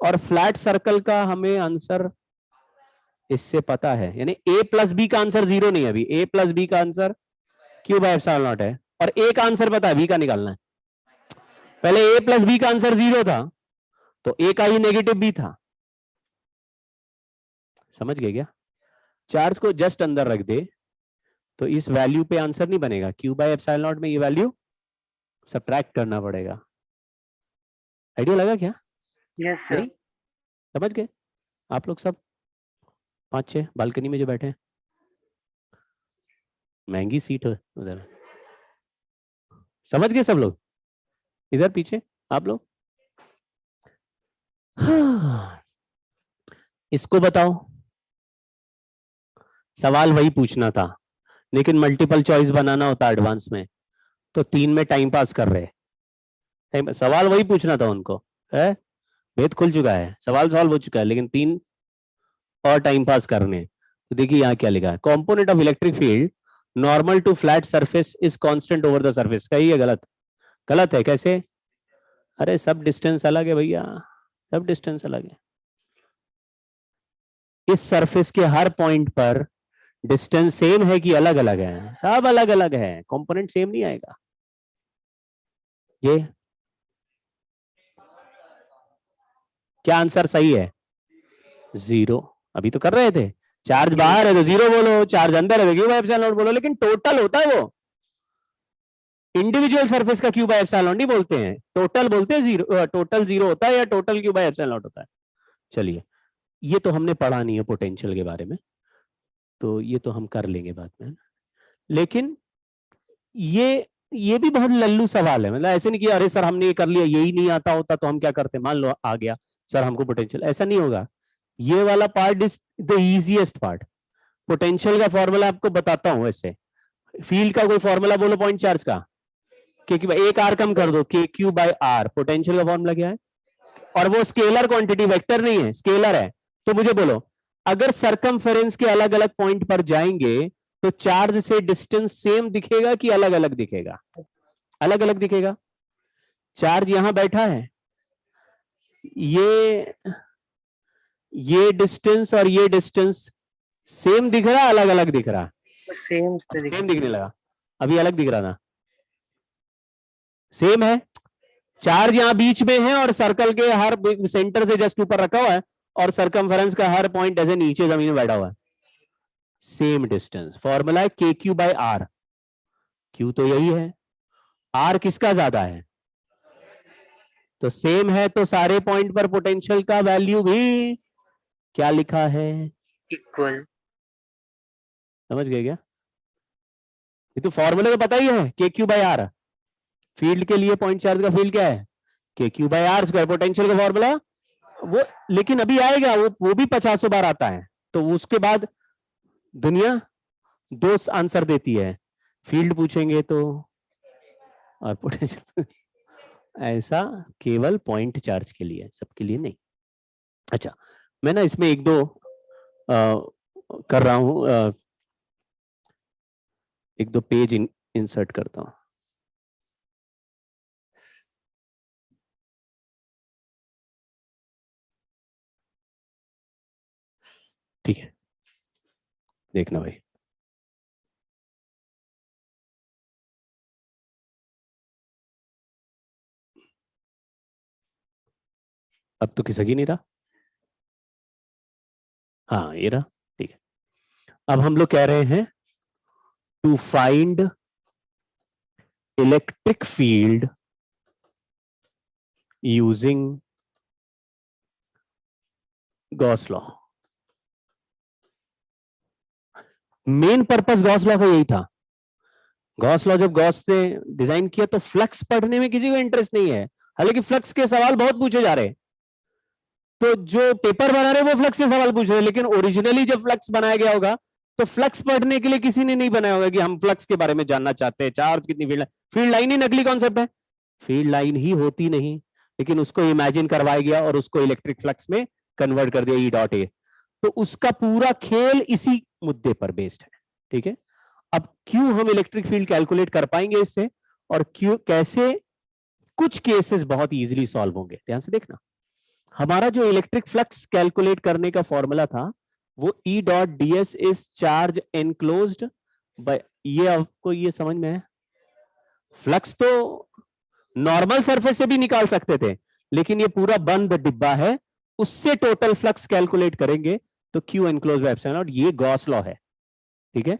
और फ्लैट सर्कल का हमें आंसर इससे पता है, यानी a प्लस बी का आंसर 0 नहीं है अभी। a प्लस बी का answer Q by epsilon not है, और a का आंसर पता है, b का निकालना है। पहले a प्लस बी का आंसर 0 था, तो a का ही नेगेटिव b था। समझ गए क्या? चार्ज को जस्ट अंदर रख दे तो इस वैल्यू पे आंसर नहीं बनेगा। क्यू बाय एप्सिलॉन नॉट में ये वैल्यू सब्ट्रैक्ट करना पड़ेगा। आइडिया लगा क्या? Yes sir. नहीं समझ गए आप लोग सब? 5-6 बालकनी में जो बैठे हैं, महंगी सीट है उधर। समझ गए सब लोग? इधर पीछे आप लोग। इसको बताओ, सवाल वही पूछना था, लेकिन मल्टीपल चॉइस बनाना होता एडवांस में, तो 3 में टाइम पास कर रहे हैं। सवाल वही पूछना था उनको, है भेद खुल चुका है, सवाल सॉल्व हो चुका है, लेकिन 3 और टाइम पास करने हैं। तो देखिए यहाँ क्या लिखा है, component of electric field normal to flat surface is constant over the surface. सही है गलत? गलत है। कैसे? अरे सब डिस्टेंस अलग है भैया, सब डिस्टेंस अलग है। इस सरफेस के हर पॉइंट पर डिस्टेंस सेम है कि अलग अलग है? सब अलग अलग है, कंपोनेंट सेम नहीं आएगा। ये क्या आंसर सही है? 0। अभी तो कर रहे थे, चार्ज बाहर है तो 0 बोलो, चार्ज अंदर है तो क्यू बाय एप्सिलॉन नॉट बोलो, लेकिन टोटल होता है वो। इंडिविजुअल सरफेस का क्यू बाय एप्सिलॉन नॉट नहीं बोलते हैं, टोटल बोलते हैं। 0 टोटल 0 होता है या total Q by epsilon not होता है। चलिए, ये तो हमने पढ़ा नहीं है पोटेंशियल के बारे में, तो ये तो हम कर लेंगे बाद में। लेकिन ये भी बहुत लल्लू सवाल है, मतलब ऐसे नहीं कि अरे सर हमने ये कर लिया, यही नहीं आता होता तो हम क्या करते, मान लो आ गया सर हमको पोटेंशियल, ऐसा नहीं होगा। ये वाला part is the easiest part. Potential का फॉर्मूला आपको बताता हूं। ऐसे फील्ड का कोई फॉर्मूला बोलो पॉइंट चार्ज का, क्योंकि एक आर कम कर दो, के क्यू बाय आर। पोटेंशियल का फॉर्मूला क्या है? और वो स्केलर क्वांटिटी, वेक्टर नहीं है, स्केलर है। तो मुझे बोलो, अगर सरकमफेरेंस के अलग अलग पॉइंट पर जाएंगे तो चार्ज से डिस्टेंस सेम दिखेगा कि अलग अलग दिखेगा? अलग अलग दिखेगा। चार्ज यहां बैठा है, ये डिस्टेंस और ये डिस्टेंस सेम दिख रहा, अलग अलग दिख रहा? सेम दिखने लगा। अभी अलग दिख रहा था, सेम है। चार्ज यहां बीच में है और सर्कल के हर सेंटर से जस्ट ऊपर रखा हुआ है, और सरकमफेरेंस का हर पॉइंट ऐसे नीचे जमीन में बैठा हुआ है। Same distance. फॉर्मूला है K Q by R. Q तो यही है, आर किसका ज्यादा है? तो सेम है, तो सारे पॉइंट पर पोटेंशियल का वैल्यू भी क्या लिखा है? इक्वल। समझ गए क्या? ये तो फॉर्मूला तो पता ही है, K Q by are. Field के लिए पॉइंट चार्ज का फील्ड क्या है? K Q by R square. Potential का फॉर्मूला वो, लेकिन अभी आएगा वो भी 50 बार आता है। तो उसके बाद दुनिया 2 आंसर देती है, फील्ड पूछेंगे तो और पोटेंशियल। ऐसा केवल पॉइंट चार्ज के लिए, सबके लिए नहीं। अच्छा, मैं ना इसमें 1-2 कर रहा हूं, 1-2 पेज इंसर्ट करता हूं। ठीक है, देखना भाई। अब तो किसी की नहीं रहा। हाँ ये रहा, ठीक है। अब हम लोग कह रहे हैं to find electric field using Gauss law. Main purpose Gauss law का यही था। गॉस लॉ जब गॉस ने डिजाइन किया तो फ्लक्स पढ़ने में किसी को इंटरेस्ट नहीं है, हालांकि फ्लक्स के सवाल बहुत पूछे जा रहे हैं। तो जो पेपर बना रहे वो फ्लक्स से सवाल पूछ रहे हैं, लेकिन ओरिजिनली जब फ्लक्स बनाया गया होगा तो फ्लक्स पढ़ने के लिए किसी ने नहीं बनाया होगा कि हम फ्लक्स के बारे में जानना चाहते हैं, चार्ज कितनी, फील्ड लाइन ही नकली कॉन्सेप्ट है, फील्ड लाइन ही होती नहीं, लेकिन उसको इमेजिन करवाया गया और उसको इलेक्ट्रिक फ्लक्स में कन्वर्ट कर दिया, ई डॉट ए। तो उसका पूरा खेल इसी मुद्दे पर बेस्ड है, ठीक है। अब क्यों हम इलेक्ट्रिक फील्ड कैलकुलेट कर पाएंगे इससे, और क्यों, कैसे, कुछ केसेस बहुत इजीली सॉल्व होंगे, ध्यान से देखना। हमारा जो इलेक्ट्रिक फ्लक्स कैलकुलेट करने का फॉर्मूला था वो E dot D S is charge enclosed bye, ये आपको ये समझ में है, फ्लक्स तो नॉर्मल सरफेस से भी निकाल सकते थे, लेकिन ये पूरा बंद डिब्बा है, उससे टोटल फ्लक्स कैलकुलेट करेंगे तो Q enclose by epsilon not, ये गॉस लॉ है, ठीक है।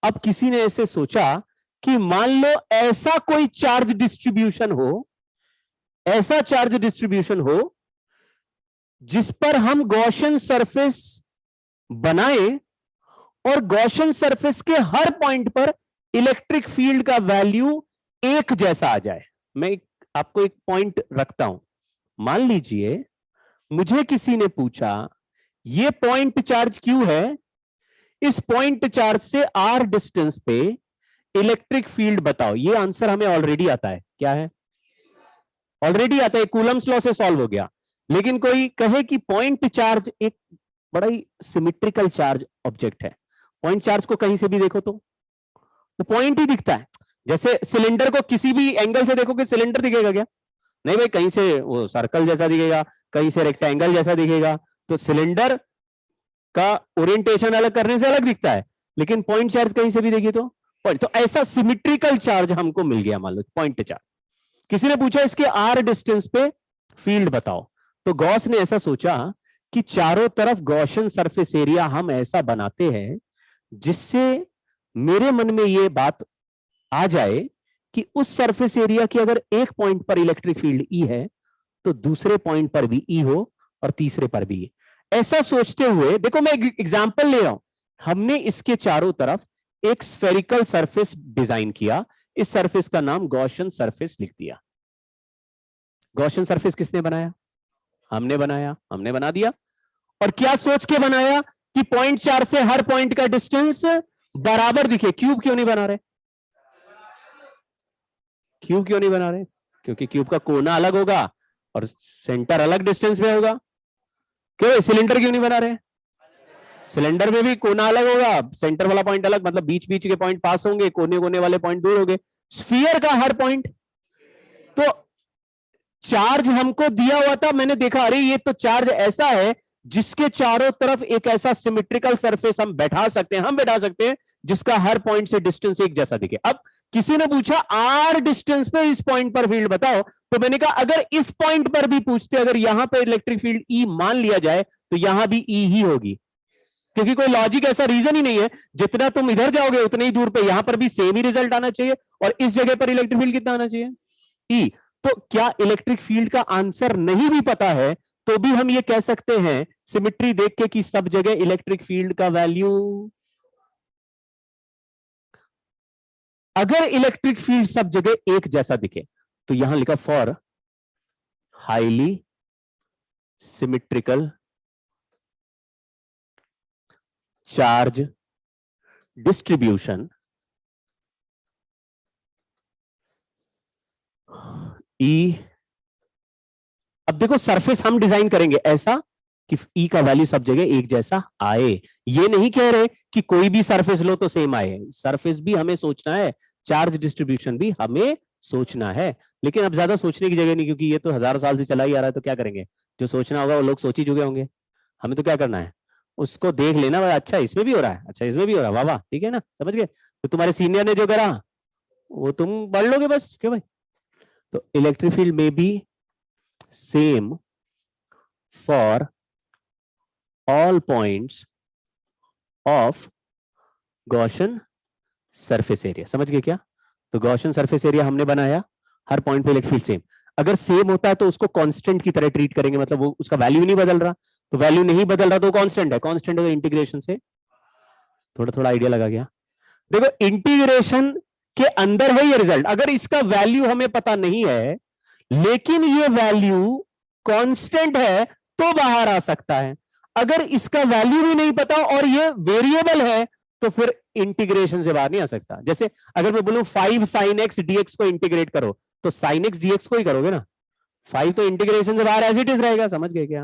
अब किसी ने ऐसे सोचा कि मान लो ऐसा कोई चार्ज डिस्ट्रीब्यूशन हो, ऐसा चार्ज डिस्ट्रीब्यूशन हो जिस पर हम गॉसियन सरफेस बनाए और गॉसियन सरफेस के हर पॉइंट पर इलेक्ट्रिक फील्ड का वैल्यू एक जैसा आ जाए। मैं आपको एक पॉइंट रखता हूं, मान लीजिए मुझे किसी ने पूछा ये पॉइंट चार्ज क्यों है, इस पॉइंट चार्ज से आर डिस्टेंस पे इलेक्ट्रिक फील्ड बताओ। ये आंसर हमें ऑलरेडी आता है, क्या है, ऑलरेडी आता है, कूलम्स लॉ से सॉल्व हो गया। लेकिन कोई कहे कि पॉइंट चार्ज एक बड़ा ही सिमेट्रिकल चार्ज ऑब्जेक्ट है, पॉइंट चार्ज को कहीं से भी देखो तो वो पॉइंट ही दिखता है, जैसे सिलेंडर को किसी भी एंगल से देखो कि सिलेंडर दिखेगा क्या, नहीं भाई, कहीं से वो सर्कल जैसा दिखेगा, कहीं से रेक्टेंगल जैसा दिखेगा, तो सिलेंडर का ओरिएंटेशन अलग करने से अलग दिखता है, लेकिन पॉइंट चार्ज कहीं से भी देखिए तो पॉइंट। तो ऐसा सिमेट्रिकल चार्ज हमको मिल गया, मान लो पॉइंट चार्ज। किसी ने पूछा इसके आर डिस्टेंस पे फील्ड बताओ, तो गॉस ने ऐसा सोचा कि चारों तरफ गॉसियन सरफेस एरिया हम ऐसा बनाते हैं जिससे मेरे मन में यह बात आ जाए कि उस सरफेस एरिया की अगर एक पॉइंट पर इलेक्ट्रिक फील्ड ई है तो दूसरे पॉइंट पर भी ई हो और तीसरे पर भी। ऐसा सोचते हुए देखो, मैं एग्जांपल ले रहा हूं, हमने इसके चारों तरफ एक स्फेरिकल सरफेस डिजाइन किया, इस सरफेस का नाम गॉसियन सरफेस लिख दिया। गॉसियन सरफेस किसने बनाया, हमने बनाया, हमने बना दिया। और क्या सोच के बनाया कि पॉइंट चार से हर पॉइंट का डिस्टेंस बराबर दिखे। क्यूब क्यों नहीं बना रहे, क्यूब क्यों नहीं बना रहे, क्योंकि क्यूब का कोना अलग होगा और सेंटर अलग डिस्टेंस में होगा। क्यों, सिलेंडर क्यों नहीं बना रहे, सिलेंडर में भी कोना अलग होगा, सेंटर वाला पॉइंट अलग, मतलब बीच बीच के पॉइंट पास होंगे, कोने कोने वाले पॉइंट दूर होंगे। स्फीयर का हर पॉइंट, तो चार्ज हमको दिया हुआ था, मैंने देखा अरे ये तो चार्ज ऐसा है जिसके चारों तरफ एक ऐसा सिमेट्रिकल सरफेस हम बैठा सकते हैं, हम बैठा सकते हैं जिसका हर पॉइंट से डिस्टेंस एक जैसा दिखे। अब किसी ने पूछा आर डिस्टेंस पे इस पॉइंट पर फील्ड बताओ, तो मैंने कहा अगर इस पॉइंट पर भी पूछते, अगर यहां पर इलेक्ट्रिक फील्ड ई मान लिया जाए तो यहां भी ई ही होगी, क्योंकि कोई लॉजिक ऐसा रीजन ही नहीं है, जितना तुम इधर जाओगे उतनी ही दूर पे यहां पर भी सेम ही रिजल्ट आना चाहिए, और इस जगह पर इलेक्ट्रिक फील्ड कितना आना चाहिए, ई। तो क्या इलेक्ट्रिक फील्ड का आंसर नहीं भी पता है तो भी हम ये कह सकते हैं सिमेट्री देख के कि सब जगह इलेक्ट्रिक फील्ड का वैल्यू, अगर इलेक्ट्रिक फील्ड सब जगह एक जैसा दिखे तो यहां लिखा for highly symmetrical charge distribution ई। अब देखो सरफेस हम डिजाइन करेंगे ऐसा कि ई का वैल्यू सब जगह एक जैसा आए। ये नहीं कह रहे कि कोई भी सरफेस लो तो सेम आए, सरफेस भी हमें सोचना है, चार्ज डिस्ट्रीब्यूशन भी हमें सोचना है, लेकिन अब ज्यादा सोचने की जगह नहीं, क्योंकि ये तो हजारों साल से चला ही आ रहा है, तो क्या करेंगे, जो सोचना होगा वो लोग सोच ही चुके होंगे, हमें तो क्या करना है उसको देख लेना, भाई अच्छा इसमें भी हो रहा है, अच्छा इसमें भी हो रहा है, वाह वाह, ठीक है ना, समझ गए। तो तुम्हारे सीनियर ने जो करा वो तुम पढ़ लोगे बस, क्यों भाई। तो इलेक्ट्रिक फील्ड में भी same for all points of Gaussian surface area, समझ गए क्या। तो गॉसियन सरफेस एरिया हमने बनाया, हर पॉइंट पे इलेक्ट्रिक फील्ड सेम। अगर सेम होता है तो उसको कांस्टेंट की तरह ट्रीट करेंगे, मतलब वो उसका वैल्यू नहीं बदल रहा, तो वैल्यू नहीं बदल रहा तो कांस्टेंट है, कांस्टेंट है इंटीग्रेशन से थोड़ा थोड़ा आइडिया लगा गया। देखो इंटीग्रेशन के अंदर है ये रिजल्ट, अगर इसका वैल्यू हमें पता नहीं है लेकिन ये वैल्यू कांस्टेंट है तो बाहर आ सकता है, अगर इसका वैल्यू भी नहीं पता और ये वेरिएबल है तो फिर इंटीग्रेशन से बाहर नहीं आ सकता। जैसे अगर मैं बोलूं 5 sin x dx को इंटीग्रेट करो, तो sin x dx को ही करोगे ना, 5 तो इंटीग्रेशन से बाहर एज इट इज रहेगा, समझ गए क्या?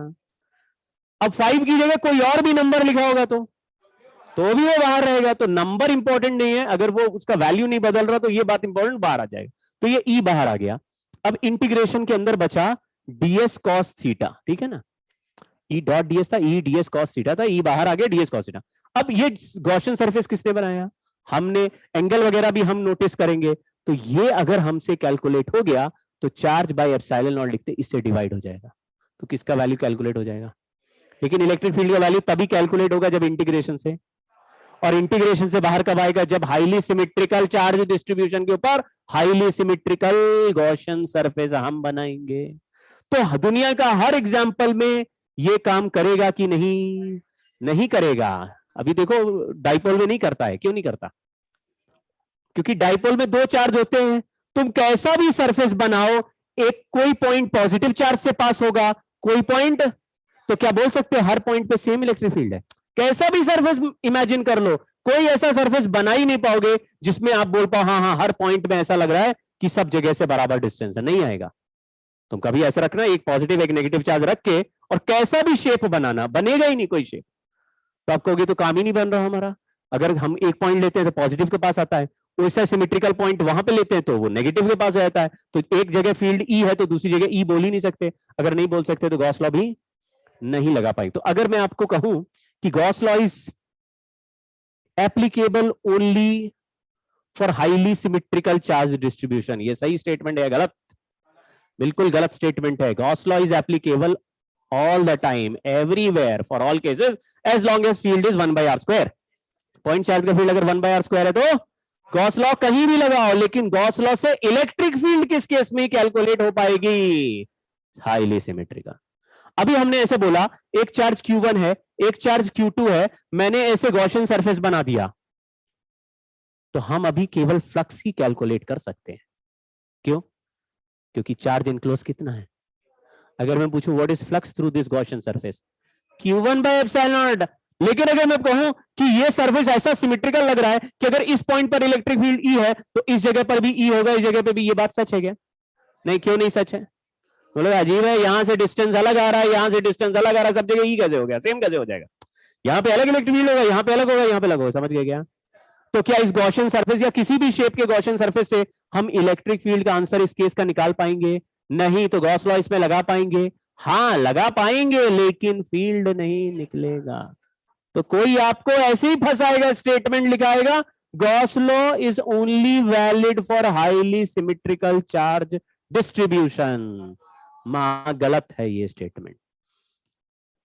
अब 5 की जगह कोई और भी नंबर लिखा होगा तो भी वो बाहर रहेगा। तो नंबर इंपॉर्टेंट नहीं है, अगर वो उसका वैल्यू नहीं बदल रहा तो ये बात इंपॉर्टेंट, बाहर आ जाएगा। तो ये ई बाहर आ गया। अब इंटीग्रेशन के अंदर बचा ds cos थीटा, ठीक है ना, ई डॉट ds था, ई ds cos थीटा था, ई बाहर आ गया ds cos थीटा। अब ये गॉसियन सरफेस किसने बनाया? हमने। एंगल वगैरह भी हम नोटिस करेंगे। तो ये अगर हमसे कैलकुलेट हो गया तो चार्ज बाय एप्सिलॉन नॉट लिखते, इससे डिवाइड हो जाएगा, तो किसका वैल्यू कैलकुलेट हो जाएगा? लेकिन इलेक्ट्रिक फील्ड का वैल्यू तभी कैलकुलेट होगा जब इंटीग्रेशन से, और इंटीग्रेशन से बाहर कब आएगा? जब हाईली सिमेट्रिकल चार्ज डिस्ट्रीब्यूशन के ऊपर हाईली सिमेट्रिकल गॉसियन सरफेस हम बनाएंगे। तो दुनिया का हर एग्जाम्पल में ये काम करेगा कि नहीं? नहीं करेगा। अभी देखो डाइपोल में नहीं करता है। क्यों नहीं करता? क्योंकि डाइपोल में दो चार्ज होते हैं। तुम कैसा भी सरफेस बनाओ, एक कोई पॉइंट पॉजिटिव चार्ज से पास होगा, कोई पॉइंट, तो क्या बोल सकते हो हर पॉइंट पे सेम इलेक्ट्रिक फील्ड है? कैसा भी सरफेस इमेजिन कर लो, कोई ऐसा सरफेस बना ही नहीं पाओगे जिसमें आप बोल पाओ हाँ हाँ हर पॉइंट में ऐसा लग रहा है कि सब जगह से बराबर डिस्टेंस है। नहीं आएगा। तुम कभी ऐसा रखना, एक पॉजिटिव एक नेगेटिव चार्ज रख के, और कैसा भी शेप बनाना, बनेगा ही नहीं कोई शेप। तो आप कहोगे तो काम ही नहीं बन रहा हमारा। अगर हम एक पॉइंट लेते हैं तो पॉजिटिव के पास आता है, वैसा सिमेट्रिकल पॉइंट वहां पे लेते हैं तो वो नेगेटिव के पास आ जाता है। तो एक जगह फील्ड ई है तो दूसरी जगह ई बोल ही नहीं सकते। अगर नहीं बोल सकते तो गॉस लॉ भी नहीं लगा पाएंगे। तो अगर मैं आपको कहूं कि Gauss law is applicable only for highly symmetrical charge distribution, ये सही स्टेटमेंट है गलत? बिल्कुल गलत स्टेटमेंट है। Gauss law is applicable all the time, everywhere, for all cases, as long as field is 1/r square. Point charge का field अगर 1/r square है तो गॉस लॉ कहीं भी लगाओ, लेकिन गॉस लॉ से इलेक्ट्रिक फील्ड किस केस में कैलकुलेट हो पाएगी? Highly symmetrical. अभी हमने ऐसे बोला एक चार्ज Q1 है, एक चार्ज Q2 है, मैंने ऐसे गॉसियन सरफेस बना दिया, तो हम अभी केवल फ्लक्स ही कैलकुलेट कर सकते हैं। क्यों? क्योंकि चार्ज इनक्लोज कितना है। अगर मैं पूछूं what is flux through this Gaussian surface, Q1 by epsilon not. लेकिन अगर मैं कहूं कि ये सरफेस ऐसा सिमेट्रिकल लग रहा है कि अगर इस पॉइंट पर इलेक्ट्रिक फील्ड ई है तो इस जगह पर भी ई होगा, इस जगह पर भी, ये बात सच है क्या? नहीं। क्यों नहीं सच है? बोलो अजीब है, यहां से डिस्टेंस अलग आ रहा है, यहां से डिस्टेंस अलग आ रहा है, सब जगह ई कैसे हो गया? सेम कैसे हो जाएगा? यहां पे अलग इलेक्ट्रिक फील्ड होगा, यहां पे अलग होगा, यहां पे अलग होगा, समझ गए क्या? तो क्या इस गॉसियन सरफेस या किसी भी शेप के गॉसियन सरफेस से हम इलेक्ट्रिक फील्ड का आंसर इस केस का निकाल पाएंगे? नहीं। तो गॉस लॉ इसमें लगा पाएंगे? हाँ लगा पाएंगे, लेकिन फील्ड नहीं निकलेगा। तो कोई आपको ऐसे ही फंसाएगा, स्टेटमेंट लिखाएगा Gauss law is only valid for highly symmetrical charge distribution. मां गलत है ये statement.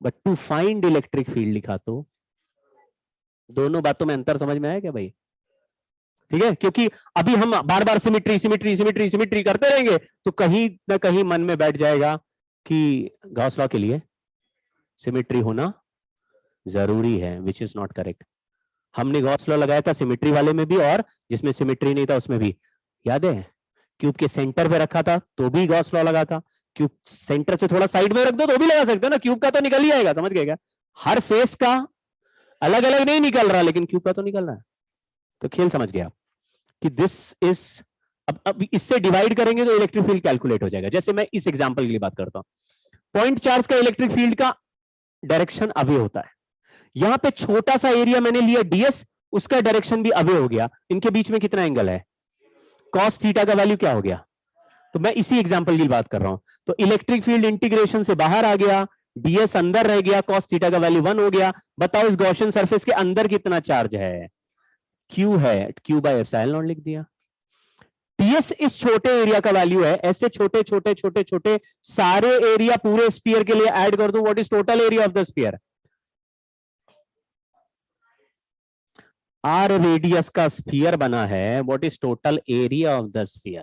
But to find electric field लिखा तो दोनों बातों में अंतर समझ में आया क्या भाई? ठीक है, क्योंकि अभी हम बार बार सिमेट्री सिमेट्री सिमेट्री सिमेट्री करते रहेंगे तो कहीं ना कहीं मन में बैठ जाएगा कि गॉस लॉ के लिए सिमेट्री होना जरूरी है, विच इज नॉट करेक्ट। हमने गॉस लॉ लगाया था सिमेट्री वाले में भी और जिसमें सिमेट्री नहीं था उसमें भी। याद है क्यूब के सेंटर पे रखा था तो भी गॉस लॉ लगा था, क्यूब सेंटर से थोड़ा साइड में रख दो तो भी लगा सकते हो ना, क्यूब का तो निकल ही आएगा, समझ गए क्या? हर फेस का अलग अलग नहीं निकल रहा, लेकिन क्यूब का तो निकल रहा है। तो खेल समझ गया कि दिस इज, अब इससे डिवाइड करेंगे तो इलेक्ट्रिक फील्ड कैलकुलेट हो जाएगा। जैसे मैं इस एग्जांपल के लिए बात करता हूं, पॉइंट चार्ज का इलेक्ट्रिक फील्ड का डायरेक्शन अवे होता है। यहां पे छोटा सा एरिया मैंने लिया ds, उसका डायरेक्शन भी अवे हो गया। इनके बीच में कितना एंगल है? cos थीटा का वैल्यू क्या हो गया? तो मैं इसी एग्जांपल की बात कर रहा हूं। तो इलेक्ट्रिक फील्ड इंटीग्रेशन से बाहर आ गया, ds अंदर रह गया, cos थीटा का वैल्यू 1 हो गया। बताओ इस गॉसियन सरफेस के अंदर कितना चार्ज है? Q है, Q बाय एप्सिलॉन नॉट लिख दिया। ds इस छोटे एरिया का वैल्यू है। ऐसे छोटे छोटे छोटे छोटे सारे एरिया पूरे स्फीयर के लिए ऐड कर दूं, what is total area of the sphere? r radius का स्फीयर बना है, what is total area of the sphere?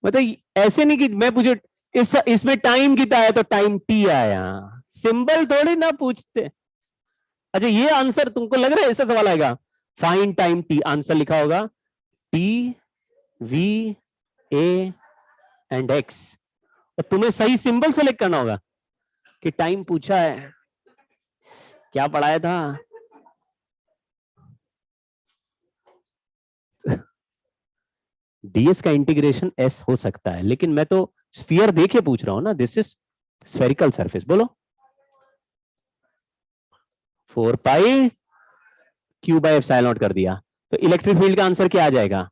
मतलब ऐसे नहीं कि मैं पूछे इसमें टाइम कितना है तो टाइम t आया, सिंबल थोड़ी ना पूछते। अच्छा ये आंसर तुमको लग रहा है ऐसा सवाल आएगा? फाइंड टाइम t, आंसर लिखा होगा t v a and x, और तुम्हें सही सिंबल सेलेक्ट करना होगा कि टाइम पूछा है। क्या पढ़ाया था? ds का इंटीग्रेशन s हो सकता है, लेकिन मैं तो स्फीयर देके पूछ रहा हूं ना, दिस इज स्फेरिकल सरफेस। बोलो 4 पाई क्यू बाय एप्सिलॉन नॉट कर दिया, तो इलेक्ट्रिक फील्ड का आंसर क्या आ जाएगा?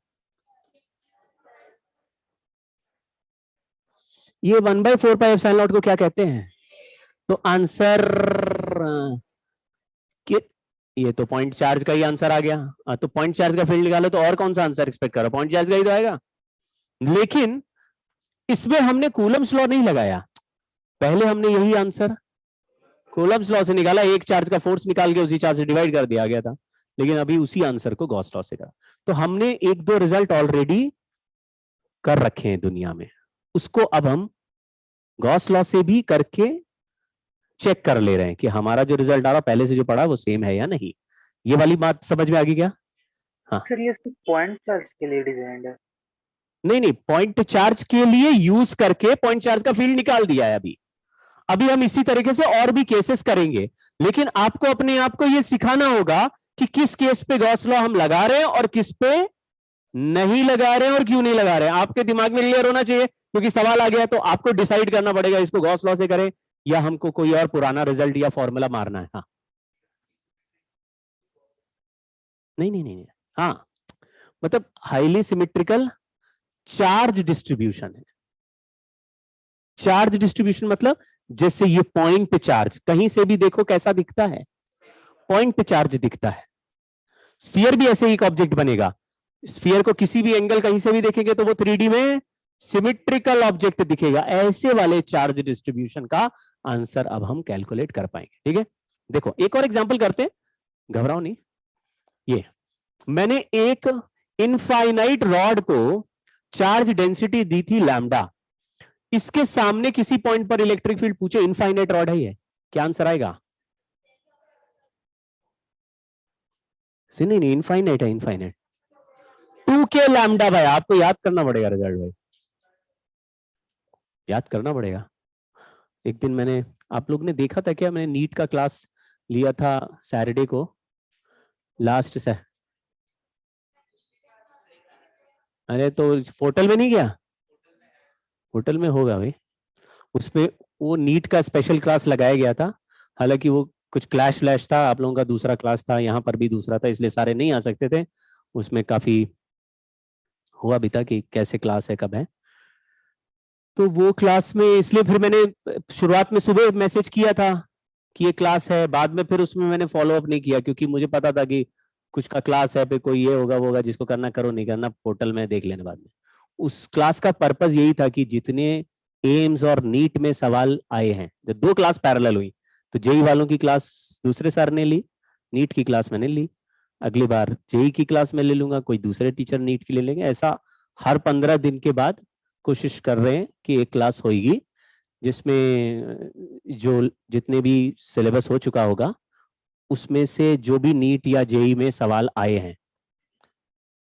ये 1/4 पाई एप्सिलॉन नॉट को क्या कहते हैं? तो आंसर कि ये तो पॉइंट चार्ज का ही आंसर आ गया। तो पॉइंट चार्ज का फील्ड निकालो, तो और कौन सा आंसर एक्सपेक्ट करो? पॉइंट चार्ज का ही तो आएगा। लेकिन इसमें हमने कूलम्स लॉ नहीं लगाया, पहले हमने यही आंसर कूलम्स लॉ से निकाला, एक चार्ज का फोर्स निकाल के उसी चार्ज से डिवाइड कर दिया गया था, लेकिन अभी उसी आंसर को गॉस लॉ से करा। तो हमने एक दो रिजल्ट ऑलरेडी कर रखे हैं दुनिया में, उसको अब हम गॉस लॉ से भी करके चेक कर ले रहे हैं कि हमारा जो रिजल्ट आ रहा पहले से जो पढ़ा वो सेम है या नहीं। ये वाली बात समझ में आ गई क्या? हाँ सर ये सिर्फ पॉइंट चार्ज के लिए डिजाइंड है? नहीं नहीं, पॉइंट चार्ज के लिए यूज करके पॉइंट चार्ज का फील्ड निकाल दिया है। अभी अभी हम इसी तरीके से और भी केसेस करेंगे, लेकिन आपको अपने आप को यह सिखाना होगा कि किस केस पे गॉस लॉ हम लगा रहे हैं और किस पे नहीं लगा रहे हैं और क्यों नहीं लगा रहे हैं। आपके दिमाग में क्लियर होना चाहिए, क्योंकि सवाल आ गया तो आपको डिसाइड करना पड़ेगा इसको गॉस लॉ से करें या हमको कोई और पुराना रिजल्ट या फॉर्मूला मारना है। हाँ नहीं नहीं नहीं, हाँ मतलब हाईली सिमेट्रिकल चार्ज डिस्ट्रीब्यूशन है। चार्ज डिस्ट्रीब्यूशन मतलब जैसे ये पॉइंट पे चार्ज कहीं से भी देखो कैसा दिखता है, पॉइंट पे चार्ज दिखता है। स्फीयर भी ऐसे ही एक ऑब्जेक्ट बनेगा, स्फीयर को किसी भी एंगल कहीं से भी देखेंगे तो वो 3D में सिमेट्रिकल ऑब्जेक्ट दिखेगा। ऐसे वाले चार्ज डिस्ट्रीब्यूशन का आंसर अब हम कैलकुलेट कर पाएंगे। ठीक है, देखो एक और एग्जांपल करते हैं, घबराओ नहीं। ये मैंने एक इनफाइनाइट रॉड को चार्ज डेंसिटी दी थी लैम्डा, इसके सामने किसी पॉइंट पर इलेक्ट्रिक फील्ड पूछे, इनफाइनाइट रॉड है ये, क्या आंसर आएगा? नहीं नहीं, इनफाइनाइट है, इनफाइनाइट 2k लैम्डा भाई, आपको याद करना पड़ेगा रिजल्ट भाई, याद करना पड़ेगा। एक दिन मैंने, आप लोग ने देखा था क्या, मैंने नीट का क्लास लिया था सैटरडे को, लास्ट से। अरे तो होटल में नहीं गया? होटल में होगा भाई, उसपे वो नीट का स्पेशल क्लास लगाया गया था। हालांकि वो कुछ क्लैश फ्लैश था, आप लोगों का दूसरा क्लास था, यहाँ पर भी दूसरा था, इसलिए सारे नहीं आ सकते थे। उसमें काफी हुआ भी था कि कैसे क्लास है, कब है। तो वो क्लास में इसलिए फिर मैंने शुरुआत में सुबह मैसेज किया था कि ये क्लास है, बाद में फिर उसमें मैंने फॉलो अप नहीं किया, क्योंकि मुझे पता था कि कुछ का क्लास है, फिर कोई ये होगा वो होगा, जिसको करना करो, नहीं करना पोर्टल में देख लेने बाद में। उस क्लास का पर्पस यही था कि जितने एम्स और नीट में सवाल आए हैं, जब 2 क्लास पैरेलल हुई, तो जेई वालों की क्लास दूसरे सर ने ली, नीट की क्लास मैंने ली, अगली बार जेई की क्लास में ले लूंगा, कोई दूसरे टीचर नीट की ले लेंगे। ऐसा हर 15 दिन के बाद कोशिश कर रहे हैं कि एक क्लास होगी जिसमें जो जितने भी सिलेबस हो चुका होगा उसमें से जो भी नीट या जेई में सवाल आए हैं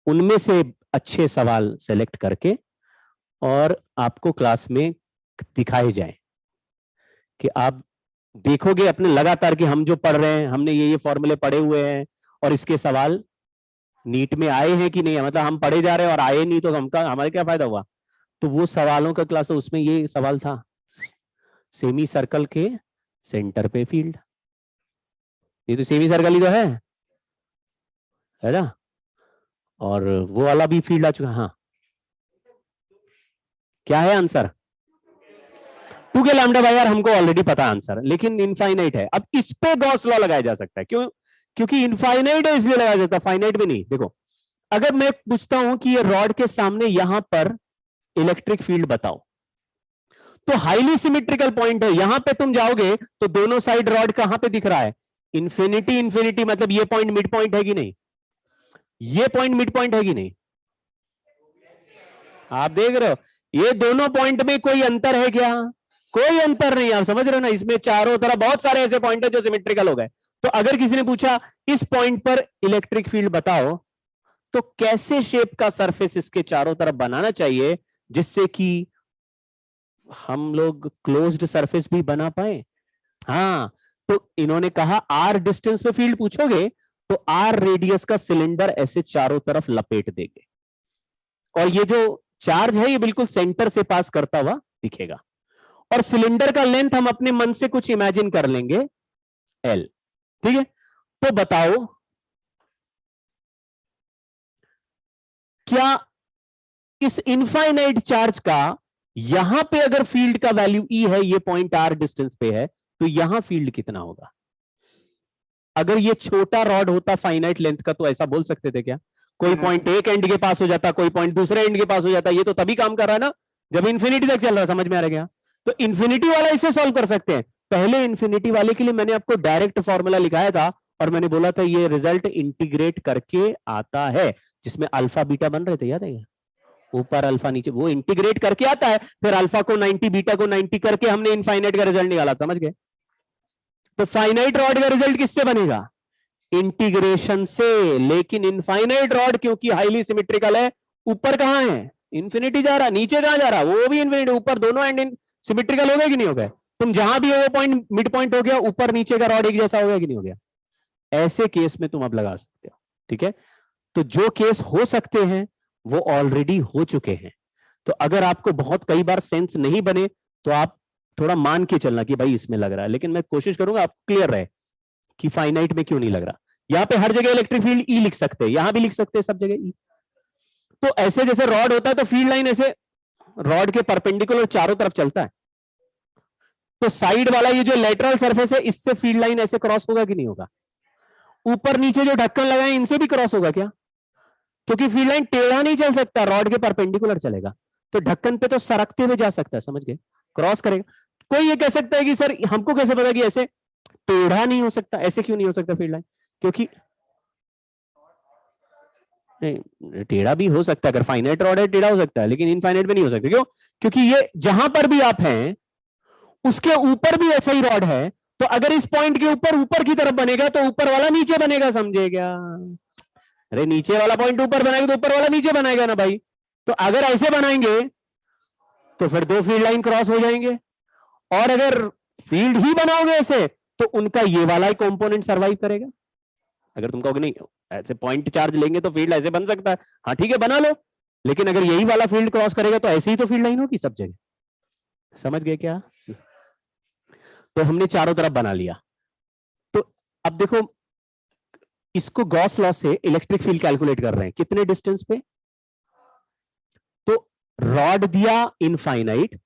उनमें से अच्छे सवाल सेलेक्ट करके और आपको क्लास में दिखाए जाए कि आप देखोगे अपने लगातार कि हम जो पढ़ रहे हैं, हमने ये फॉर्मूले पढ़े हुए हैं और इसके सवाल नीट में आए हैं कि नहीं, मतलब हम पढ़े जा रहे हैं और आए नहीं तो हमारे क्या फायदा हुआ। तो वो सवालों का क्लास, उसमें ये सवाल था, सेमी सर्कल के सेंटर पे फील्ड, ये तो सेमी सर्कल ही तो है ना, और वो वाला भी फील्ड आ चुका। हाँ क्या है answer? 2k lambda by R हमको ऑलरेडी पता आंसर, लेकिन इनफाइनाइट है। अब इस पे गॉस लॉ लगाया जा सकता है, क्यों? क्योंकि इनफाइनाइट है इसलिए लगाया जाता है, फाइनाइट में नहीं। देखो अगर मैं पूछता हूं कि ये रॉड के सामने यहां पर इलेक्ट्रिक फील्ड बताओ, तो हाईली सिमेट्रिकल पॉइंट है, यहां पे तुम जाओगे तो दोनों साइड रॉड कहां पे दिख रहा है? इंफिनिटी इंफिनिटी, मतलब ये पॉइंट मिड पॉइंट है कि नहीं, ये पॉइंट मिड पॉइंट है कि नहीं, आप देख रहे हो? ये दोनों पॉइंट में कोई अंतर है क्या? कोई अंतर नहीं, आप समझ रहे हो ना? इसमें चारों तरफ बहुत सारे ऐसे पॉइंट है जो सिमेट्रिकल हो गए। तो अगर किसी ने पूछा इस पॉइंट पर इलेक्ट्रिक फील्ड बताओ, तो कैसे शेप का सरफेस इसके चारों तरफ बनाना चाहिए जिससे कि हम लोग क्लोज्ड सरफेस भी बना पाए। हाँ, तो इन्होंने कहा आर डिस्टेंस पे फील्ड पूछोगे तो आर रेडियस का सिलेंडर ऐसे चारों तरफ लपेट देंगे। और ये जो चार्ज है ये बिल्कुल सेंटर से पास करता हुआ दिखेगा। और सिलेंडर का लेंथ हम अपने मन से कुछ इमेजिन कर लेंगे एल। ठीक है, तो बताओ क्या इस इनफाइनाइट चार्ज का यहां पे अगर फील्ड का वैल्यू ई है, ये पॉइंट आर डिस्टेंस पे है, तो यहां फील्ड कितना होगा? अगर ये छोटा रॉड होता फाइनाइट लेंथ का तो ऐसा बोल सकते थे क्या? कोई पॉइंट एक एंड के पास हो जाता, कोई पॉइंट दूसरे एंड के पास हो जाता। ये तो तभी काम कर रहा है ना जब इंफिनिटी तक चल रहा है। समझ में आ रहा है क्या? तो इंफिनिटी वाला इसे सॉल्व कर सकते हैं। पहले इंफिनिटी वाले के लिए मैंने आपको डायरेक्ट फॉर्मूला लिखाया था और मैंने बोला था ये रिजल्ट इंटीग्रेट करके आता है, जिसमें अल्फा बीटा बन रहे थे, याद है क्या? ऊपर अल्फा नीचे, वो इंटीग्रेट करके आता है, फिर अल्फा को 90 बीटा को 90 करके हमने इनफाइनाइट का रिजल्ट निकाला। समझ गए? तो फाइनाइट रॉड का रिजल्ट किससे बनेगा? इंटीग्रेशन से। लेकिन इनफाइनाइट रॉड क्योंकि हाईली सिमेट्रिकल है, ऊपर कहां है? इन्फिनिटी जा रहा, नीचे कहां जा रहा? वो भी इन्फिनिटी। ऊपर दोनों एंड सिमेट्रिकल हो गए कि नहीं हो गए? तुम जहां भी हो वो पॉइंट मिड पॉइंट हो गया, ऊपर नीचे का रॉड एक जैसा हो गया कि नहीं हो गया? ऐसे केस में तुम अब लगा सकते हो। ठीक है, तो जो केस हो सकते हैं वो ऑलरेडी हो चुके हैं। तो अगर आपको बहुत कई बार सेंस नहीं बने तो आप थोड़ा मान के चलना कि भाई इसमें लग रहा है, लेकिन मैं कोशिश करूंगा आपको क्लियर रहे कि फाइनाइट में क्यों नहीं लग रहा। यहां पे हर जगह इलेक्ट्रिक फील्ड ई लिख सकते हैं, यहां भी लिख सकते हैं, सब जगह ई। तो ऐसे जैसे रॉड होता है तो फील्ड लाइन ऐसे रॉड के परपेंडिकुलर चारों तरफ चलता है, तो साइड वाला ये जो लेटरल सरफेस है इससे फील्ड लाइन ऐसे क्रॉस होगा कि नहीं होगा? ऊपर नीचे जो ढक्कन लगाए इनसे भी क्रॉस होगा क्या? क्योंकि फील्ड लाइन टेढ़ा नहीं चल सकता, रॉड के परपेंडिकुलर चलेगा। तो ढक्कन पे तो सरकते हुए जा सकता है, समझ गए? क्रॉस करेगा। कोई ये कह सकता है कि सर हमको कैसे पता कि ऐसे टेढ़ा नहीं हो सकता? ऐसे क्यों नहीं हो सकता फील्ड लाइन? क्योंकि नहीं, टेढ़ा भी हो सकता है। अगर फाइनाइट रॉड है टेढ़ा हो सकता है, लेकिन इनफाइनाइट में नहीं हो सकता। क्यों? क्योंकि ये जहां पर भी आप हैं उसके ऊपर भी ऐसा ही रॉड है। तो अगर इस पॉइंट के ऊपर ऊपर की तरफ बनेगा तो ऊपर वाला नीचे बनेगा, समझे क्या? अरे नीचे वाला पॉइंट ऊपर बनाएगा तो ऊपर वाला नीचे बनाएगा ना भाई। तो अगर ऐसे बनाएंगे तो फिर दो फील्ड लाइन क्रॉस हो जाएंगे। और अगर फील्ड ही बनाओगे ऐसे तो उनका ये वाला ही कंपोनेंट सरवाइव करेगा। अगर तुम कहोगे नहीं ऐसे पॉइंट चार्ज लेंगे तो फील्ड ऐसे बन सकता है, हाँ ठीक है बना लो, लेकिन अगर यही वाला फील्ड क्रॉस करेगा तो ऐसे ही तो फील्ड लाइन होगी सब जगह। समझ गए क्या? तो हमने चारों तरफ बना लिया। तो अब देखो, इसको गॉस लॉ से इलेक्ट्रिक फील्ड कैलकुलेट कर रहे हैं कितने डिस्टेंस पे? तो रॉड दिया इनफाइनाइट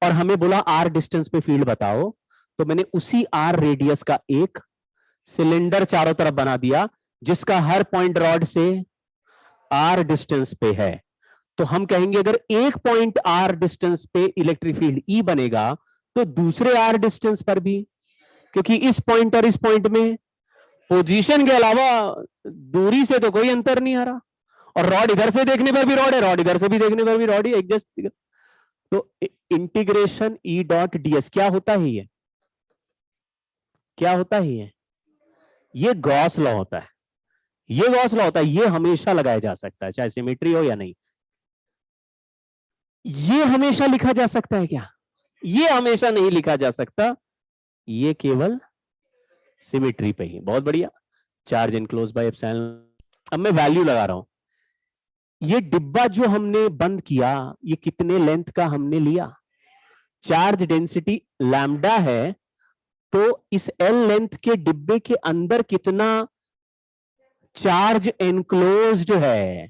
और हमें बोला आर डिस्टेंस पे फील्ड बताओ, तो मैंने उसी आर रेडियस का एक सिलेंडर चारों तरफ बना दिया जिसका हर पॉइंट रॉड से आर डिस्टेंस पे है। तो हम कहेंगे अगर एक पॉइंट आर डिस्टेंस पे इलेक्ट्रिक फील्ड ई बनेगा तो दूसरे आर डिस्टेंस पर भी, क्योंकि इस पॉइंट और इस पॉइंट में पोजीशन के अलावा दूरी से तो कोई अंतर नहीं आ रहा। और रॉड इधर से देखने पर भी रॉड है, रॉड इधर से भी देखने पर भी रॉड ही, एडजस्ट। तो इंटीग्रेशन ई डॉट डीएस क्या होता है? ये क्या होता है? ये गॉस लॉ होता है। ये गॉस लॉ होता है, ये हमेशा लगाया जा सकता है चाहे सिमेट्री हो या नहीं। ये हमेशा लिखा जा सकता है क्या? ये हमेशा नहीं लिखा जा सकता, ये केवल सिमेट्री पे ही। बहुत बढ़िया। Charge enclose by epsilon. अब मैं वैल्यू लगा रहा हूं। ये डिब्बा जो हमने बंद किया ये कितने लेंथ का हमने लिया? चार्ज डेंसिटी लैम्डा है, तो इस एल लेंथ के डिब्बे के अंदर कितना चार्ज एनक्लोज्ड है?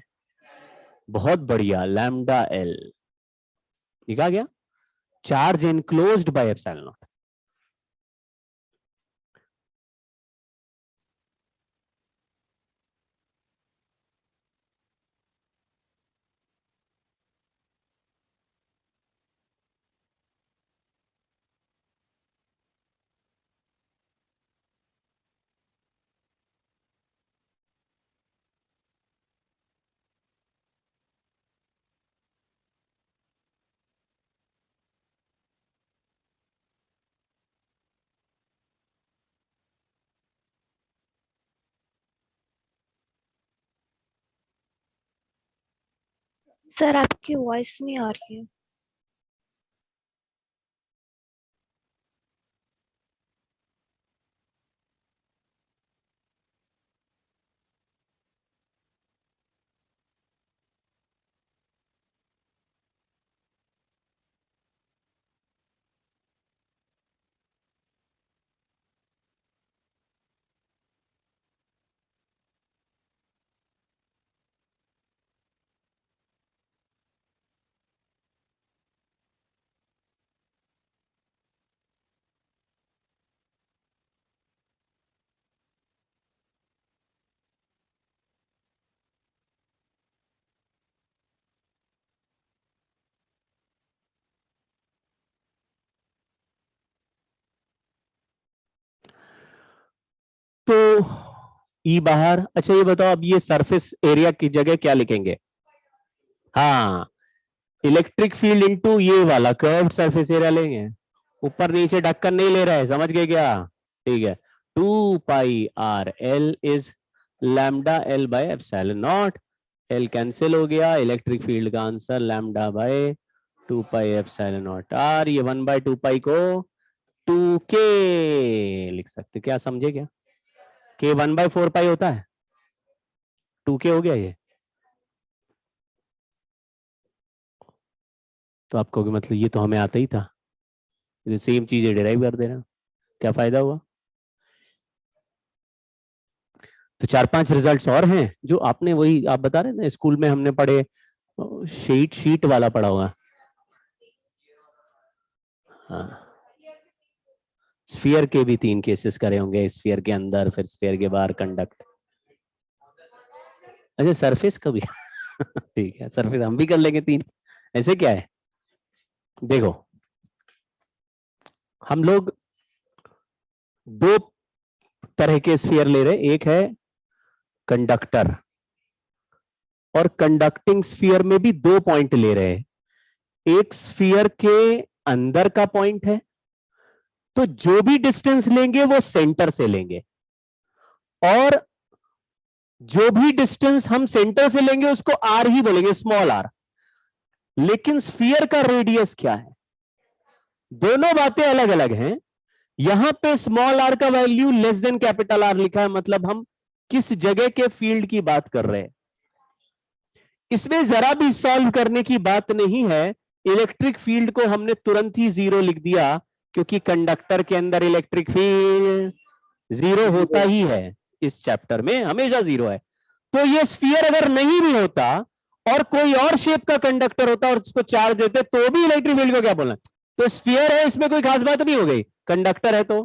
बहुत बढ़िया, लैम्डा एल लिखा गया। Charge enclosed by epsilon not. Sir आपकी वॉइस नहीं आ रही है। ई बाहर। अच्छा ये बताओ, अब ये सरफेस एरिया की जगह क्या लिखेंगे? हाँ, इलेक्ट्रिक फील्ड इनटू ये वाला कर्व्ड सरफेस एरिया लेंगे। ऊपर नीचे ढक्कन नहीं ले रहे, समझ गए क्या? ठीक है, 2πr L is lambda L by epsilon naught. L cancel हो गया, इलेक्ट्रिक फील्ड का answer lambda by 2π epsilon not r। ये 1/2π को 2k लिख सकते, क्या समझे क्या? k 1/4π होता है, 2k हो गया ये। तो आपको मतलब ये तो हमें आता ही था, सेम चीजें डिराइव कर दे रहे हैं, क्या फायदा हुआ? तो 4-5 रिजल्ट्स और हैं जो आपने, वही आप बता रहे ना स्कूल में हमने पढ़े, शीट वाला पढ़ा हुआ। हाँ, स्फीयर के भी 3 केसेस करे होंगे, स्फीयर के अंदर फिर स्फीयर के बाहर कंडक्ट। अच्छा सरफेस का भी ठीक है, सरफेस हम भी कर लेंगे 3। ऐसे क्या है, देखो हम लोग 2 तरह के स्फीयर ले रहे, एक है कंडक्टर, और कंडक्टिंग स्फीयर में भी 2 पॉइंट ले रहे हैं। एक स्फीयर के अंदर का पॉइंट है, तो जो भी डिस्टेंस लेंगे वो सेंटर से लेंगे, और जो भी डिस्टेंस हम सेंटर से लेंगे उसको आर ही बोलेंगे, स्मॉल आर। लेकिन स्फीयर का रेडियस क्या है? दोनों बातें अलग अलग हैं। यहां पे स्मॉल आर का value less than capital are लिखा है, मतलब हम किस जगह के फील्ड की बात कर रहे हैं। इसमें जरा भी सॉल्व करने की बात नहीं है। इलेक्ट्रिक फील्ड को हमने तुरंत ही 0 लिख दिया, क्योंकि कंडक्टर के अंदर इलेक्ट्रिक फील्ड 0 होता ही है, इस चैप्टर में हमेशा 0 है। तो ये स्फीयर अगर नहीं भी होता और कोई और शेप का कंडक्टर होता और उसको चार्ज देते, तो भी इलेक्ट्रिक फील्ड को क्या बोलना? तो स्फीयर है, इसमें कोई खास बात नहीं हो गई। कंडक्टर है तो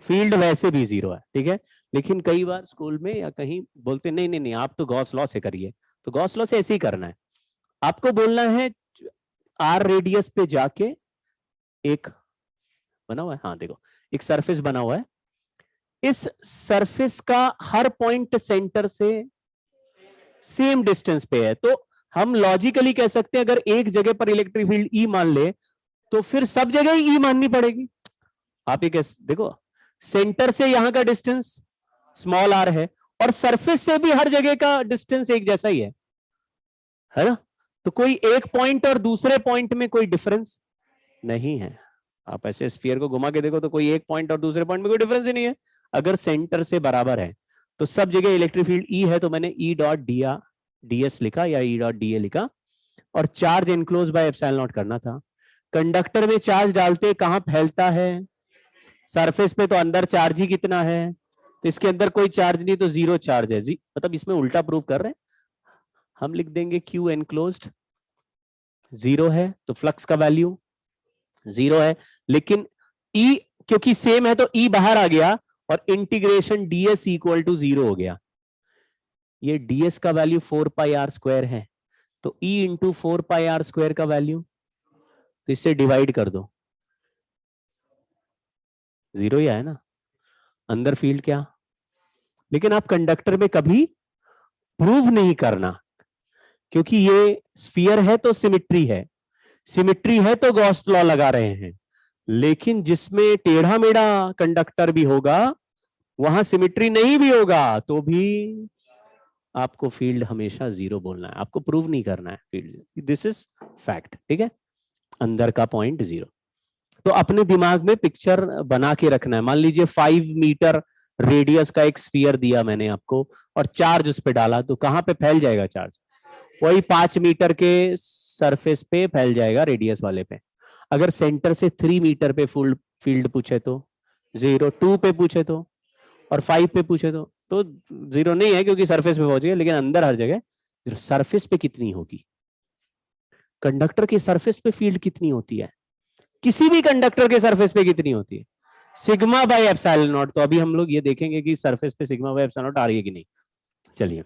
फील्ड वैसे भी 0 है, ठीक है। लेकिन कई बार स्कूल में या कहीं बोलते नहीं नहीं नहीं, आप तो गॉस लॉ से करिए। तो गॉस लॉ से ऐसे ही करना है, आपको बोलना है आर रेडियस पे जाके एक बना हुआ है, हाँ देखो एक सरफेस बना हुआ है, इस सरफेस का हर पॉइंट सेंटर से सेम डिस्टेंस पे है। तो हम लॉजिकली कह सकते हैं, अगर एक जगह पर इलेक्ट्रिक फील्ड ई मान ले, तो फिर सब जगह ही ई माननी पड़ेगी। आप ये कैसे देखो, सेंटर से यहां का डिस्टेंस स्मॉल आर है, और सरफेस से भी हर जगह का डिस्टेंस एक जैसा ही है ना? तो कोई एक पॉइंट और दूसरे पॉइंट में कोई डिफरेंस नहीं है। आप ऐसे स्फीयर को घुमा के देखो तो कोई एक पॉइंट और दूसरे पॉइंट में कोई डिफरेंस ही नहीं है। अगर सेंटर से बराबर है तो सब जगह इलेक्ट्रिक फील्ड ई है, तो मैंने ई डॉट डी एस लिखा या ई डॉट डी ए लिखा, और charge enclose by epsilon not करना था। कंडक्टर में चार्ज डालते कहां फैलता है? सरफेस पे, तो अंदर चार्ज ही कितना है? तो इसके अंदर कोई चार्ज नहीं, तो 0 चार्ज है। मतलब इसमें उल्टा प्रूव कर रहे हैं, हम लिख देंगे क्यू एनक्लोज्ड 0 है, तो फ्लक्स का वैल्यू 0 है। लेकिन ई क्योंकि सेम है तो ई बाहर आ गया, और इंटीग्रेशन ds इक्वल टू 0 हो गया। ये ds का वैल्यू 4πr² है, तो e इंटू 4πr² का वैल्यू, तो इससे डिवाइड कर दो, 0 ही आया ना। अंदर फील्ड क्या? लेकिन आप कंडक्टर में कभी प्रूव नहीं करना, क्योंकि ये स्फीयर है तो सिमिट्री है, सिमिट्री है तो गॉस लॉ लगा रहे हैं। लेकिन जिसमें टेढ़ा मेढ़ा कंडक्टर भी होगा, वहां सिमिट्री नहीं भी होगा, तो भी आपको फील्ड हमेशा 0 बोलना है, आपको प्रूव नहीं करना है फील्ड, दिस इज फैक्ट, ठीक है। अंदर का पॉइंट 0। तो अपने दिमाग में पिक्चर बना के रखना है। मान लीजिए 5 मीटर रेडियस का एक स्फीयर दिया मैंने आपको, और चार्ज उस पर डाला, तो कहां पे फैल जाएगा चार्ज? वही 5 मीटर के सरफेस पे फैल जाएगा, रेडियस वाले पे। अगर सेंटर से 3 मीटर पे फुल फील्ड पूछे तो 0, 2 पे पूछे तो, और 5 पे पूछे तो 0 नहीं है, क्योंकि सरफेस पे पहुंच गया। लेकिन अंदर हर जगह सरफेस पे कितनी होगी? कंडक्टर के सरफेस पे फील्ड कितनी होती है? किसी भी कंडक्टर के सरफेस पे कितनी होती है? Sigma by epsilon not. तो अभी हम लोग ये देखेंगे कि सरफेस पे सिग्मा बाय एप्सिलॉन नॉट आ रही है कि नहीं। चलिए,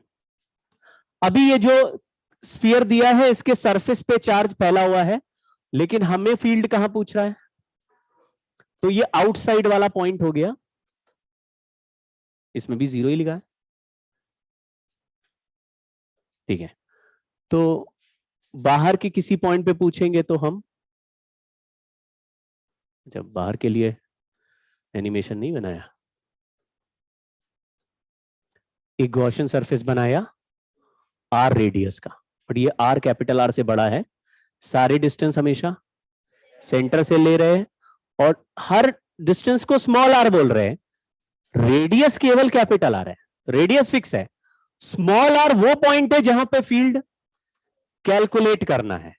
अभी ये जो स्फीयर दिया है, इसके सरफेस पे चार्ज फैला हुआ है, लेकिन हमें फील्ड कहां पूछ रहा है? तो ये आउटसाइड वाला पॉइंट हो गया, इसमें भी 0 ही लिखा है। ठीक है, तो बाहर के किसी पॉइंट पे पूछेंगे तो हम, जब बाहर के लिए एनिमेशन नहीं बनाया, एक गॉसियन सरफेस बनाया आर रेडियस का, और ये आर कैपिटल आर से बड़ा है, सारे डिस्टेंस हमेशा सेंटर से ले रहे हैं और हर डिस्टेंस को स्मॉल आर बोल रहे हैं, रेडियस केवल कैपिटल आर है, रेडियस फिक्स है, स्मॉल आर वो पॉइंट है जहां पे फील्ड कैलकुलेट करना है।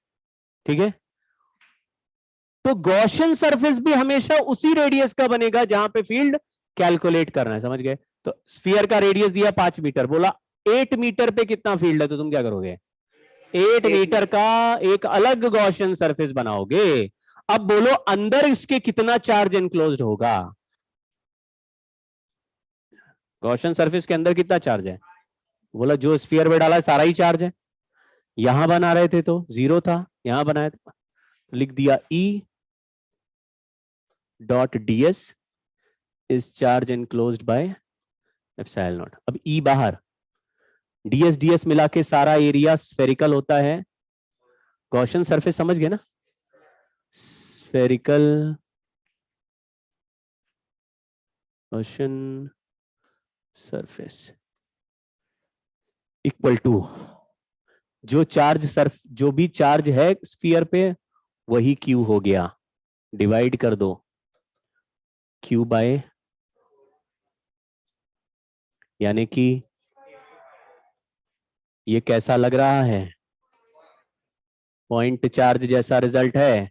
ठीक है, तो गॉसियन सरफेस भी हमेशा उसी रेडियस का बनेगा जहां पे फील्ड कैलकुलेट करना है, समझ गए? तो स्फीयर का रेडियस दिया 5 मीटर, बोला 8 मीटर पे कितना फील्ड है, तो तुम क्या करोगे? 8 मीटर का एक अलग गॉसियन सरफेस बनाओगे। अब बोलो अंदर इसके कितना चार्ज एनक्लोज्ड होगा? गॉसियन सरफेस के अंदर कितना चार्ज है? बोला जो स्फीयर में डाला है सारा ही चार्ज है। यहां बना रहे थे तो 0 था, यहां बनाया तो लिख दिया E dot ds is charge enclosed by epsilon not. अब E बाहर, ds मिला के सारा एरिया स्फेरिकल होता है। गॉसियन सरफेस समझ गए ना? Spherical Gaussian surface equal to जो चार्ज जो भी चार्ज है स्फीयर पे वही Q हो गया, डिवाइड कर दो Q बाय, यानी कि ये कैसा लग रहा है? पॉइंट चार्ज जैसा रिजल्ट है,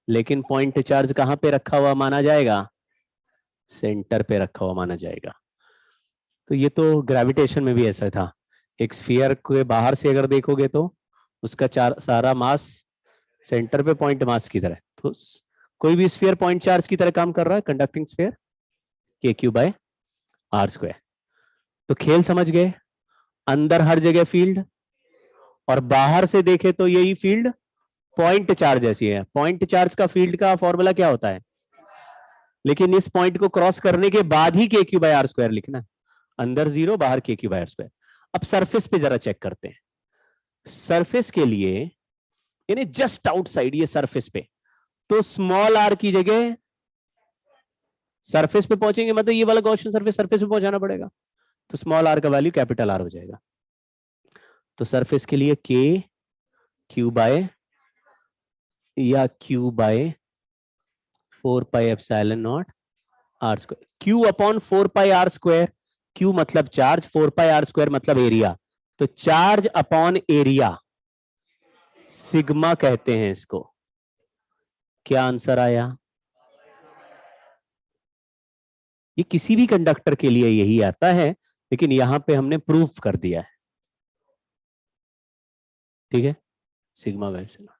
लेकिन पॉइंट चार्ज कहां पे रखा हुआ माना जाएगा? सेंटर पे रखा हुआ माना जाएगा। तो ये तो ग्रेविटेशन में भी ऐसा था, एक स्फीयर के बाहर से अगर देखोगे तो उसका सारा मास सेंटर पे पॉइंट मास की तरह, तो कोई भी स्फीयर पॉइंट चार्ज की तरह काम कर रहा है, conducting sphere KQ by R square. तो खेल समझ गए? अंदर हर जगह फील्ड और बाहर से देखे तो यही फील्ड पॉइंट चार्ज ऐसी है। पॉइंट चार्ज का फील्ड का फॉर्मूला क्या होता है? लेकिन इस पॉइंट को क्रॉस करने के बाद ही KQ बाय R स्क्वायर लिखना है, अंदर 0 बाहर KQ बाय R स्क्वायर। अब सरफेस पे जरा चेक करते हैं। सरफेस के लिए यानी जस्ट आउटसाइड ये सरफेस पे, तो स्मॉल r की जगह सरफेस पे पहुंचेंगे, मतलब ये वाला गॉसियन सरफेस सरफेस पे पहुंचाना पड़ेगा, तो स्मॉल r का वैल्यू कैपिटल R हो जाएगा। तो सरफेस के लिए KQ बाय या Q by 4 pi epsilon not R square, Q upon 4 pi R square. Q मतलब चार्ज, 4 पाई R स्क्वायर मतलब एरिया, तो चार्ज अपॉन एरिया सिग्मा कहते हैं इसको। क्या आंसर आया? ये किसी भी कंडक्टर के लिए यही आता है, लेकिन यहां पे हमने प्रूफ कर दिया है। ठीक है, सिग्मा बाय एप्सिलॉन।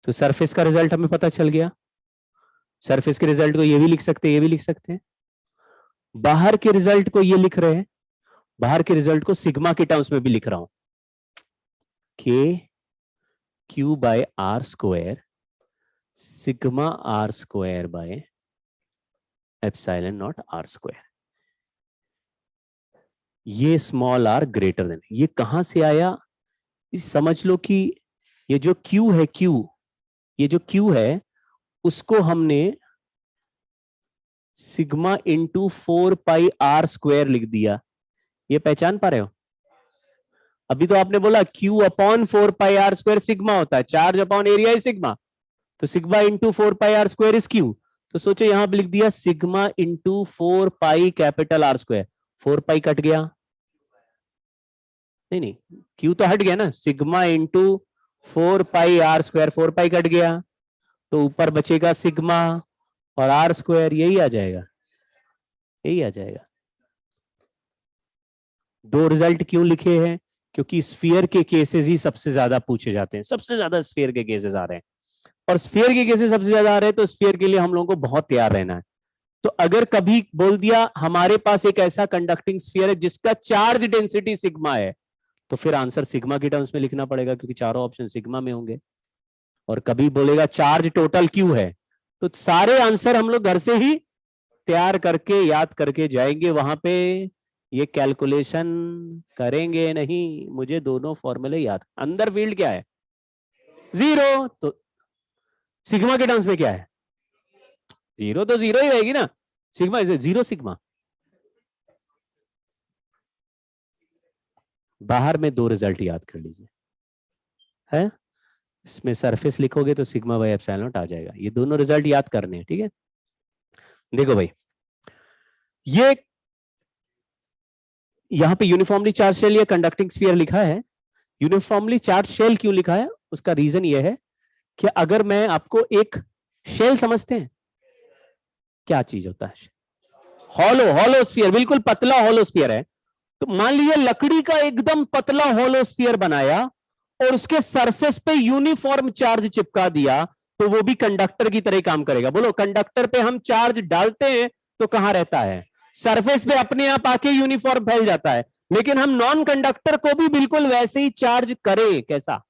तो सरफेस का रिजल्ट हमें पता चल गया। सरफेस के रिजल्ट को ये भी लिख सकते हैं, ये भी लिख सकते हैं। बाहर के रिजल्ट को ये लिख रहे हैं, बाहर के रिजल्ट को सिग्मा के टर्म्स में भी लिख रहा हूं, KQ by R square sigma R square by epsilon not R square. ये स्मॉल r ग्रेटर देन, ये कहां से आया? इस समझ लो कि ये जो Q है, ये जो Q है उसको हमने sigma into 4 pi R square लिख दिया। ये पहचान पा रहे हो? अभी तो आपने बोला Q upon 4 pi R square sigma होता है, चार्ज अपॉन एरिया है सिग्मा, तो sigma into 4 pi R square is Q। तो सोचो यहां पे लिख दिया sigma into 4 pi capital R square, 4 pi cut गया, नहीं Q तो हट गया ना, sigma into 4 pi R square, 4 pi cut गया, तो ऊपर बचेगा सिग्मा और R स्क्वायर, यही आ जाएगा, यही आ जाएगा। दो रिजल्ट क्यों लिखे हैं? क्योंकि स्फीयर के केसेस ही सबसे ज्यादा पूछे जाते हैं, सबसे ज्यादा स्फीयर के केसेस आ रहे हैं, और स्फीयर के केसेस सबसे ज्यादा आ रहे हैं, तो स्फीयर के लिए हम लोगों को बहुत तैयार रहना है। तो अगर कभी बोल दिया हमारे पास एक ऐसा कंडक्टिंग स्फीयर है जिसका चार्ज डेंसिटी सिग्मा है, तो फिर आंसर सिग्मा के टर्म्स में लिखना पड़ेगा, क्योंकि चारों ऑप्शन सिग्मा में होंगे। और कभी बोलेगा चार्ज टोटल क्यू है, तो सारे आंसर हम लोग घर से ही तैयार करके याद करके जाएंगे वहां पे, ये कैलकुलेशन करेंगे नहीं, मुझे दोनों फॉर्मूले याद। अंदर फील्ड क्या है? 0, तो सिग्मा के टर्म्स में क्या है? 0, तो 0 ही रहेगी ना। Sigma is 0 sigma. बाहर में 2 रिजल्ट याद कर लीजिए, है इसमें सरफेस लिखोगे तो सिग्मा बाई एप्सिलॉन नॉट आ जाएगा। ये दोनों रिजल्ट याद करने हैं, ठीक है। देखो भाई, ये यहां पे यूनिफॉर्मली चार्ज शेल या कंडक्टिंग स्फीयर लिखा है। यूनिफॉर्मली चार्ज शेल क्यों लिखा है? उसका रीजन ये है कि अगर मैं आपको एक शेल, समझते हैं क्या चीज होता है? हॉलो स्फीयर, बिल्कुल पतला हॉलो स्फीयर है। तो मान लीजिए लकड़ी का एकदम पतला हॉलो स्फीयर बनाया और उसके सरफेस पे यूनिफॉर्म चार्ज चिपका दिया, तो वो भी कंडक्टर की तरह काम करेगा। बोलो, कंडक्टर पे हम चार्ज डालते हैं तो कहां रहता है? सरफेस पे अपने आप आके यूनिफॉर्म फैल जाता है। लेकिन हम नॉन कंडक्टर को भी बिल्कुल वैसे ही चार्ज करें, कैसा?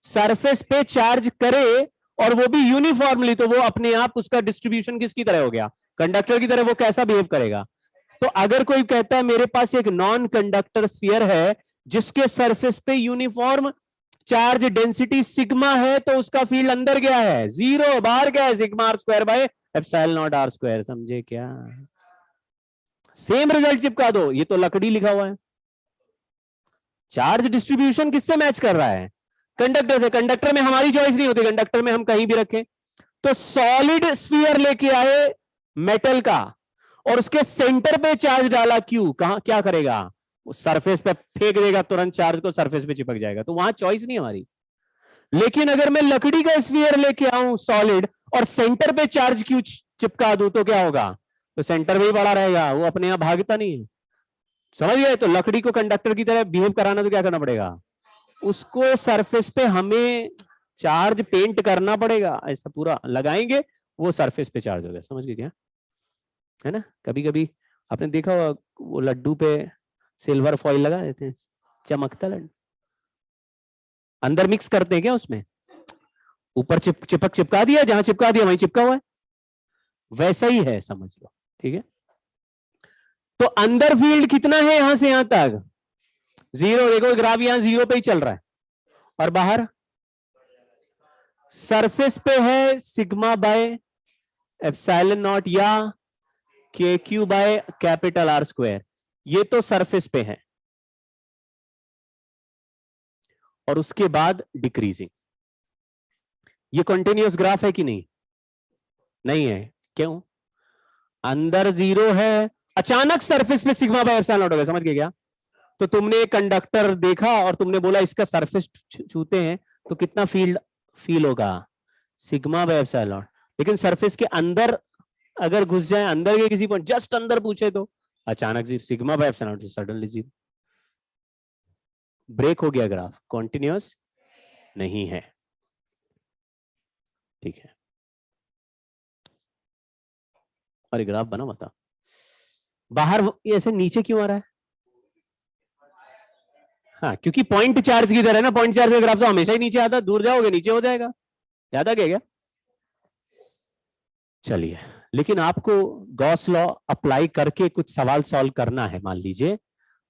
सरफेस पे चार्ज करे और वो भी यूनिफॉर्मली, तो वो अपने आप उसका डिस्ट्रीब्यूशन किसकी तरह हो गया? कंडक्टर की तरह। वो कैसा बिहेव करेगा? तो अगर कोई कहता है मेरे पास एक नॉन कंडक्टर स्फीयर है जिसके सरफेस पे यूनिफॉर्म चार्ज डेंसिटी सिग्मा है, तो उसका फील्ड अंदर गया है 0, बाहर गया है sigma R square by epsilon not R square. समझे क्या? सेम रिजल्ट चिपका दो। ये तो लकड़ी लिखा हुआ है। चार्ज डिस्ट्रीब्यूशन किससे मैच कर रहा है? कंडक्टर से। कंडक्टर में हमारी चॉइस नहीं होती, कंडक्टर में हम कहीं भी रखें। तो सॉलिड स्फीयर लेके आए मेटल का और उसके सेंटर पे चार्ज डाला, क्यू, कहां क्या करेगा? वो सरफेस पे फेंक देगा, तुरंत चार्ज को सरफेस पे चिपक जाएगा। तो वहां चॉइस नहीं हमारी। लेकिन अगर मैं लकड़ी का स्फीयर लेके आऊं सॉलिड और सेंटर पे चार्ज क्यू चिपका दूं, तो क्या होगा? तो सेंटर में ही पड़ा रहेगा, वो अपने आप भागता नहीं है। समझ गए? तो लकड़ी को कंडक्टर की तरह बिहेव कराना तो क्या करना पड़ेगा? उसको सरफेस पे हमें चार्ज पेंट करना पड़ेगा, ऐसा पूरा लगाएंगे, वो सरफेस पे चार्ज हो गया। समझ गए क्या? है ना। कभी कभी आपने देखा होगा, वो लड्डू पे सिल्वर फॉइल लगा देते हैं, चमकता लड्डू। अंदर मिक्स करते हैं क्या उसमें? ऊपर चिपका दिया, जहां चिपका दिया वहीं चिपका हुआ है। वैसा ही है, समझ लो, ठीक है। तो अंदर फील्ड कितना है यहां से यहां तक? 0। देखो ग्राफ यहां 0 पे ही चल रहा है। और बाहर सरफेस पे है सिग्मा बाय एप्सिलॉन नॉट या K Q by capital R square. ये तो सरफेस पे है। और उसके बाद डिक्रीजिंग। ये कंटिन्यूअस ग्राफ है कि नहीं? नहीं है। क्यों? अंदर 0 है, अचानक सरफेस पे सिग्मा बाय एप्सिलॉन नॉट हो गया। समझ गए क्या? तो तुमने एक कंडक्टर देखा और तुमने बोला इसका सरफेस छूते हैं तो कितना फील्ड फील होगा? Sigma by epsilon not. लेकिन सरफेस के अंदर अगर घुस जाए, अंदर के किसी पॉइंट जस्ट अंदर पूछे, तो अचानक से sigma by epsilon not suddenly 0। Break हो गया ग्राफ, कॉन्टिन्यूअस नहीं है। ठीक है। अरे ग्राफ बना बता, बाहर ऐसे नीचे क्यों आ रहा है? हाँ, क्योंकि पॉइंट चार्ज की तरह है ना। पॉइंट चार्ज का ग्राफ तो हमेशा ही नीचे आता है, दूर जाओगे नीचे हो जाएगा। याद आ गया क्या? चलिए, लेकिन आपको गॉस लॉ अप्लाई करके कुछ सवाल सॉल्व करना है, मान लीजिए।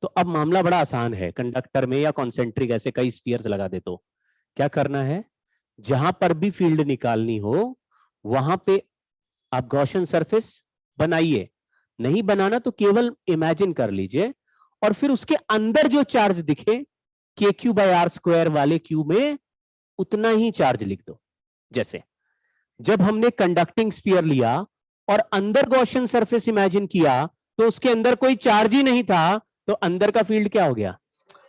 तो अब मामला बड़ा आसान है। कंडक्टर में या कॉन्सेंट्रिक ऐसे कई स्फीयर्स लगा दे, तो क्या करना है? जहां पर भी फील्ड निकालनी हो वहां पे आप गॉसियन सरफेस बनाइए। नहीं बनाना तो केवल इमेजिन कर लीजिए, और फिर उसके अंदर जो चार्ज दिखे के क्यू बाय आर स्क्वायर वाले क्यू में उतना ही चार्ज लिख दो। जैसे जब हमने कंडक्टिंग स्फीयर लिया और अंदर गॉसियन सरफेस इमेजिन किया, तो उसके अंदर कोई चार्ज ही नहीं था, तो अंदर का फील्ड क्या हो गया?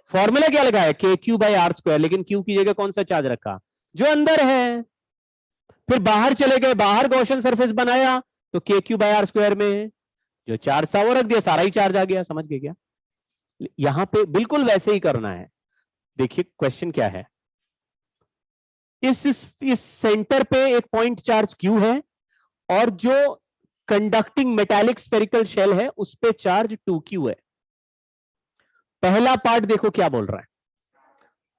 फॉर्मूला क्या लगा है? K Q by R square. लेकिन क्यू की जगह कौन सा चार्ज रखा? जो अंदर है। फिर बाहर चले गए, बाहर गॉसियन सरफेस बनाया, तो के क्यू बाय आर स्क्वायर में जो चार्ज था वो रख दिया, सारा ही चार्ज आ गया। समझ गए क्या? यहां पे बिल्कुल वैसे ही करना है। देखिए क्वेश्चन क्या है। इस सेंटर पे एक पॉइंट चार्ज क्यू है और जो कंडक्टिंग मेटालिक स्फेरिकल शेल है उस पे चार्ज 2q है। पहला पार्ट देखो क्या बोल रहा है।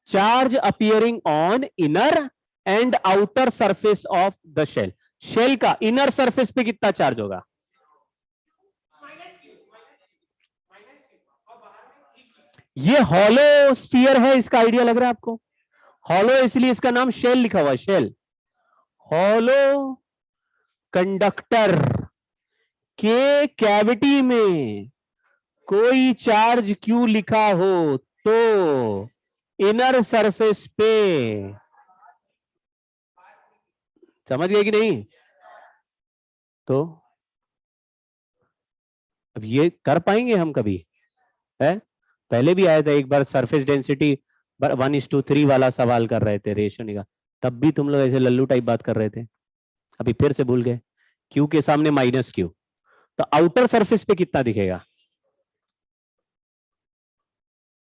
Charge appearing on inner and outer surface of the shell. Shell का इनर सरफेस पे कितना चार्ज होगा? ये हॉलो स्फीयर है, इसका आइडिया लग रहा है आपको? हॉलो इसलिए इसका नाम शेल लिखा हुआ है, शेल। हॉलो कंडक्टर के कैविटी में कोई चार्ज क्यू लिखा हो तो इनर सरफेस पे, समझ गए कि नहीं? तो अब ये कर पाएंगे हम कभी? है, पहले भी आया था एक बार, सरफेस डेंसिटी 1:3 वाला सवाल कर रहे थे, रेशियो निकाल, तब भी तुम लोग ऐसे लल्लू टाइप बात कर रहे थे। अभी फिर से भूल गए, क्यू के सामने माइनस क्यू, तो आउटर सरफेस पे कितना दिखेगा?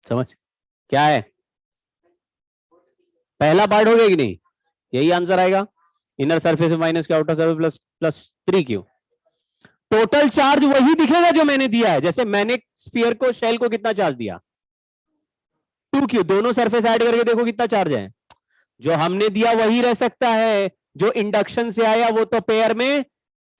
समझ क्या है? पहला पार्ट हो गया कि नहीं? यही आंसर आएगा, इनर सरफेस में minus Q, outer surface plus plus 3q। Total charge वही दिखेगा जो मैंने दिया है। जैसे मैंने स्फीयर को, शेल को कितना चार्ज दिया? 2q। दोनों सरफेस ऐड करके देखो कितना चार्ज है। जो हमने दिया वही रह सकता है, जो इंडक्शन से आया वो तो पेयर में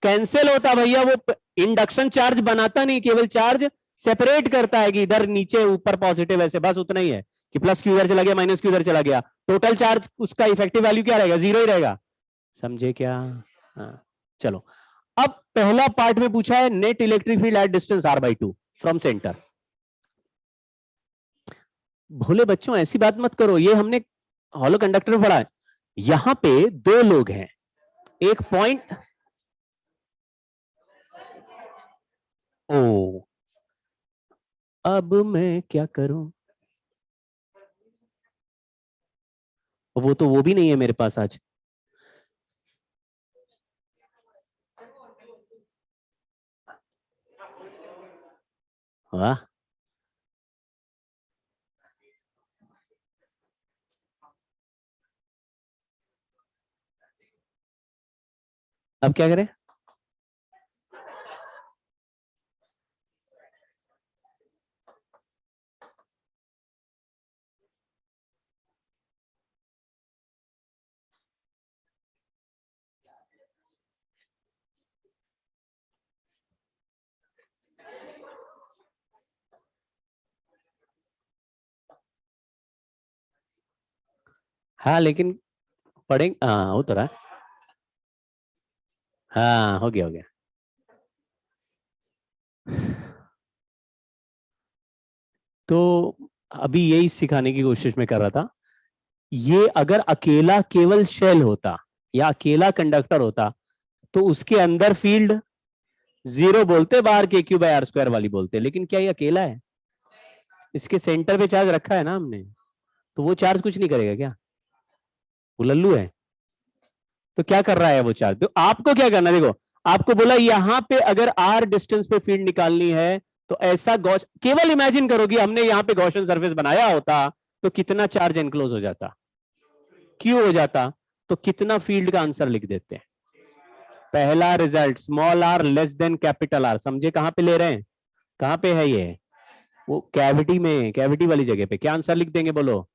कैंसिल होता भैया। वो इंडक्शन चार्ज बनाता नहीं, केवल चार्ज सेपरेट करता है कि इधर नीचे ऊपर पॉजिटिव, ऐसे बस उतना ही है कि प्लस क्यू इधर चला गया, माइनस क्यू इधर चला गया। टोटल चार्ज उसका इफेक्टिव वैल्यू क्या रहेगा? 0 ही रहेगा। समझे क्या? हाँ चलो, अब पहला पार्ट में पूछा है net electric field at distance r/2 from centre. भोले बच्चों ऐसी बात मत करो, ये हमने हॉलो कंडक्टर में पढ़ा है। यहां पे 2 लोग हैं, एक पॉइंट, ओ अब मैं क्या करूं? वो भी नहीं है मेरे पास आज। वाह, अब क्या करें? हाँ लेकिन पढ़ेंगे, हाँ हो तो रहा है। हाँ हो गया, हो गया। तो अभी यही सिखाने की कोशिश में कर रहा था। ये अगर अकेला केवल शेल होता या अकेला कंडक्टर होता तो उसके अंदर फील्ड 0 बोलते, बाहर KQ/R² वाली बोलते। लेकिन क्या ये अकेला है? इसके सेंटर पे चार्ज रखा है ना हमने, तो वो चार्ज कुछ नहीं करेगा क्या? वो लल्लू है। तो क्या कर रहा है वो चार्ज? तो आपको क्या करना है, देखो आपको बोला यहां पे अगर r डिस्टेंस पे फील्ड निकालनी है तो ऐसा गॉस, केवल इमेजिन करो कि हमने यहां पे गॉसियन सरफेस बनाया होता तो कितना चार्ज एनक्लोज हो जाता, क्यों हो जाता, तो कितना फील्ड का आंसर लिख देते हैं। पहला result small r less than capital R, समझे कहां पे ले रहे हैं? कहां पे है ये? वो कैविटी में, कैविटी वाली जगह पे क्या आंसर लिख देंगे बोलो?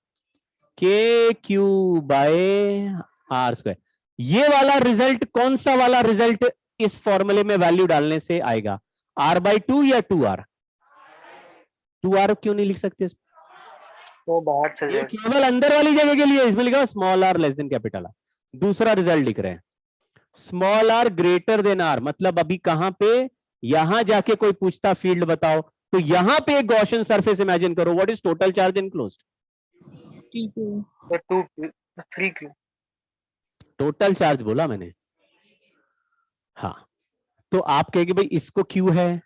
KQ/R²। ये वाला रिजल्ट कौन सा वाला रिजल्ट इस फॉर्मूले में वैल्यू डालने से आएगा? r/2 या 2r? 2r क्यों नहीं लिख सकते? वो बाहर चल ये जाए। केवल अंदर वाली जगह के लिए, इसमें लिखा small r less than capital R। दूसरा रिजल्ट लिख रहे हैं small r greater then r, मतलब अभी कहां पे, यहां जाके कोई पूछता फील्ड बताओ तो यहां पे एक गॉसियन सरफेस इमेजिन करो, what is total charge enclosed? 3q। Total charge बोला मैंने। हाँ, तो आप कहेंगे भाई इसको क्यू है,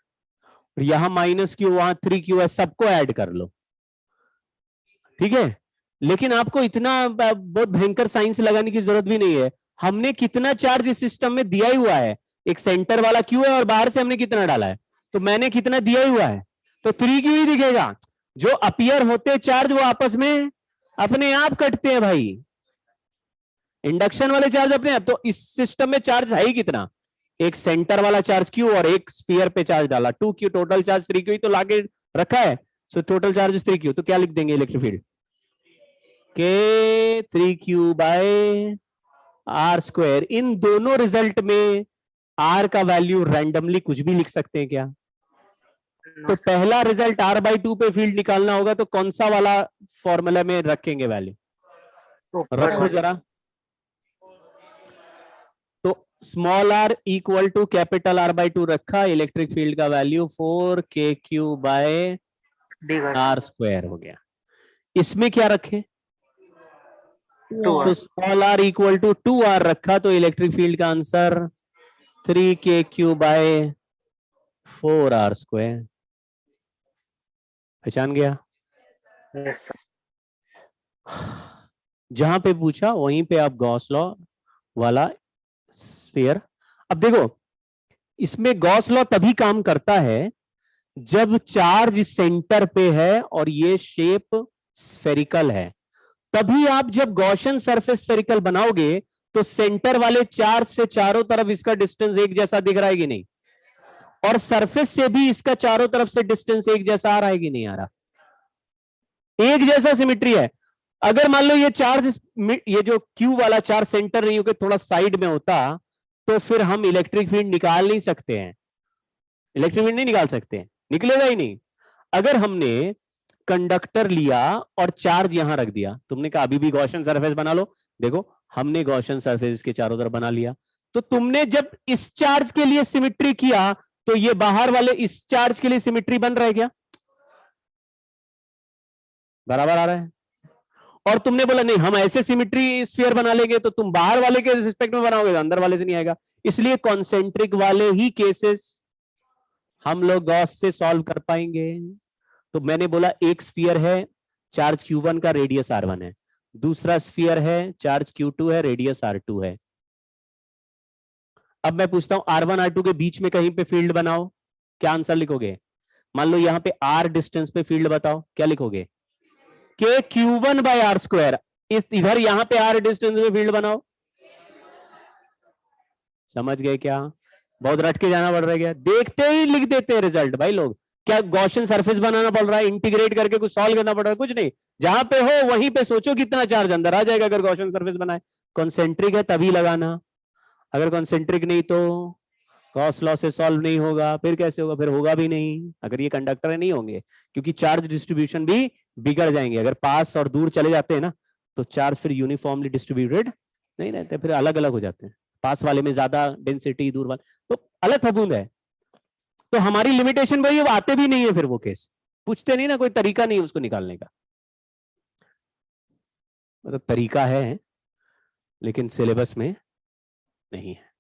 यहां माइनस क्यू, वहां 3q है, सबको ऐड कर लो, ठीक है। लेकिन आपको इतना बहुत भयंकर साइंस लगाने की जरूरत भी नहीं है। हमने कितना चार्ज इस सिस्टम में दिया ही हुआ है, एक सेंटर वाला क्यू है और बाहर से हमने कितना डाला है, तो मैंने कितना दिया ही हुआ है, तो 3q ही दिखेगा। जो अपीयर होते चार्ज वो आपस में अपने आप कटते हैं भाई, इंडक्शन वाले चार्ज अपने आप। तो इस सिस्टम में चार्ज है ही कितना, एक सेंटर वाला चार्ज क्यू और एक स्फीयर पे चार्ज डाला 2q, टोटल चार्ज 3q ही तो लाके रखा है। सो टोटल चार्ज 3q, तो क्या लिख देंगे इलेक्ट्रिक फील्ड? K3q/R²। इन दोनों रिजल्ट में r का वैल्यू रैंडमली कुछ भी लिख सकते हैं क्या? तो पहला रिजल्ट r/2 पे फील्ड निकालना होगा, तो कौन सा वाला फॉर्मूला में रखेंगे वैल्यू? रखो जरा। तो small r equal to capital R/2 रखा, इलेक्ट्रिक फील्ड का वैल्यू 4kq/r² हो गया। इसमें क्या रखे? तो small r equal to 2r रखा, तो इलेक्ट्रिक फील्ड का आंसर 3kq/4r²। पहचान गया? जहां पे पूछा वहीं पे आप गॉस लॉ वाला स्फीयर। अब देखो, इसमें गॉस लॉ तभी काम करता है जब चार्ज सेंटर पे है और ये शेप स्फेरिकल है। तभी आप जब गॉसियन सरफेस स्फेरिकल बनाओगे तो सेंटर वाले चार्ज से चारों तरफ इसका डिस्टेंस एक जैसा दिख रहा है कि नहीं, और सरफेस से भी इसका चारों तरफ से डिस्टेंस एक जैसा आ रहा है कि नहीं आ रहा, एक जैसा सिमेट्री है। अगर मान लो ये चार्ज, ये जो क्यू वाला चार्ज सेंटर नहीं होकर थोड़ा साइड में होता, तो फिर हम इलेक्ट्रिक फील्ड निकाल नहीं सकते हैं, इलेक्ट्रिक फील्ड नहीं निकाल सकते हैं, निकलेगा ही नहीं। अगर हमने कंडक्टर लिया और चार्ज यहां रख दिया, तुमने कहा अभी भी गॉसियन सरफेस बना लो, देखो हमने गॉसियन सरफेस के चारों तरफ बना लिया, तो तुमने जब इस चार्ज के लिए सिमेट्री किया तो ये बाहर वाले इस चार्ज के लिए सिमेट्री बन रहा है क्या? बराबर आ रहा है। और तुमने बोला नहीं हम ऐसे सिमेट्री स्फीयर बना लेंगे, तो तुम बाहर वाले के रिस्पेक्ट में बनाओगे, अंदर वाले से नहीं आएगा। इसलिए कॉन्सेंट्रिक वाले ही केसेस हम लोग गॉस से सॉल्व कर पाएंगे। तो मैंने बोला एक स्फीयर है, चार्ज q1 का, रेडियस r1 है। दूसरा स्फीयर है, चार्ज q2 है, रेडियस r2 है। अब मैं पूछता हूं r1 r2 के बीच में कहीं पे फील्ड बनाओ, क्या आंसर लिखोगे? मान लो यहां पे r डिस्टेंस पे फील्ड बताओ, क्या लिखोगे? k q1/r²। इधर यहां पे r डिस्टेंस में फील्ड बनाओ। समझ गए क्या? बहुत रट के जाना पड़ रहा है क्या? देखते ही लिख देते हैं रिजल्ट भाई लोग। क्या गॉसियन सरफेस बनाना पड़ रहा है, इंटीग्रेट करके कुछ सॉल्व करना पड़ रहा है? कुछ नहीं, जहां पे हो वहीं पे सोचो कितना चार्ज अंदर आ जाएगा अगर गॉसियन सरफेस बनाए। कॉन्सेंट्रिक है तभी लगाना, अगर कॉन्सेंट्रिक नहीं तो गॉस लॉ से सॉल्व नहीं होगा। फिर कैसे होगा? फिर होगा भी नहीं अगर ये कंडक्टर नहीं होंगे, क्योंकि चार्ज डिस्ट्रीब्यूशन भी बिगड़ जाएंगे। अगर पास और दूर चले जाते हैं ना, तो चार्ज फिर यूनिफॉर्मली डिस्ट्रीब्यूटेड नहीं रहते, फिर अलग अलग हो जाते हैं। पास वाले में ज्यादा डेंसिटी, दूर वाले तो अलग फबूंद है। तो हमारी लिमिटेशन वही, आते भी नहीं है फिर वो केस, पूछते नहीं ना, कोई तरीका नहीं है उसको निकालने का। मतलब तरीका है लेकिन सिलेबस में नहीं है।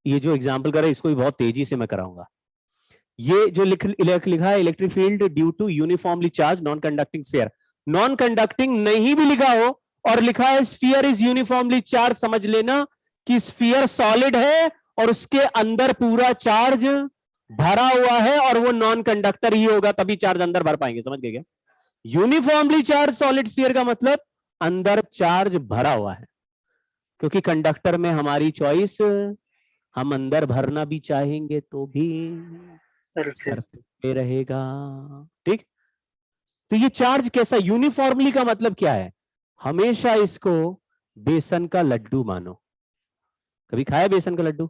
ये जो एग्जाम्पल कर रहा है इसको भी बहुत तेजी से मैं कराऊंगा। ये जो लिखा है electric field due to uniformly charge non conducting sphere, non conducting नहीं भी लिखा हो और लिखा है स्फीयर इज यूनिफॉर्मली चार्ज, समझ लेना कि स्फीयर सॉलिड है और उसके अंदर पूरा चार्ज भरा हुआ है और वो नॉन कंडक्टर ही होगा, तभी चार्ज अंदर भर पाएंगे। समझ गए क्या? यूनिफॉर्मली चार्ज सॉलिड स्फीयर का मतलब अंदर चार्ज भरा हुआ है, क्योंकि कंडक्टर में हमारी चॉइस, हम अंदर भरना भी चाहेंगे तो भी सरफेस पे रहेगा। ठीक, तो ये चार्ज कैसा? यूनिफॉर्मली का मतलब क्या है? हमेशा इसको बेसन का लड्डू मानो। कभी खाया बेसन का लड्डू?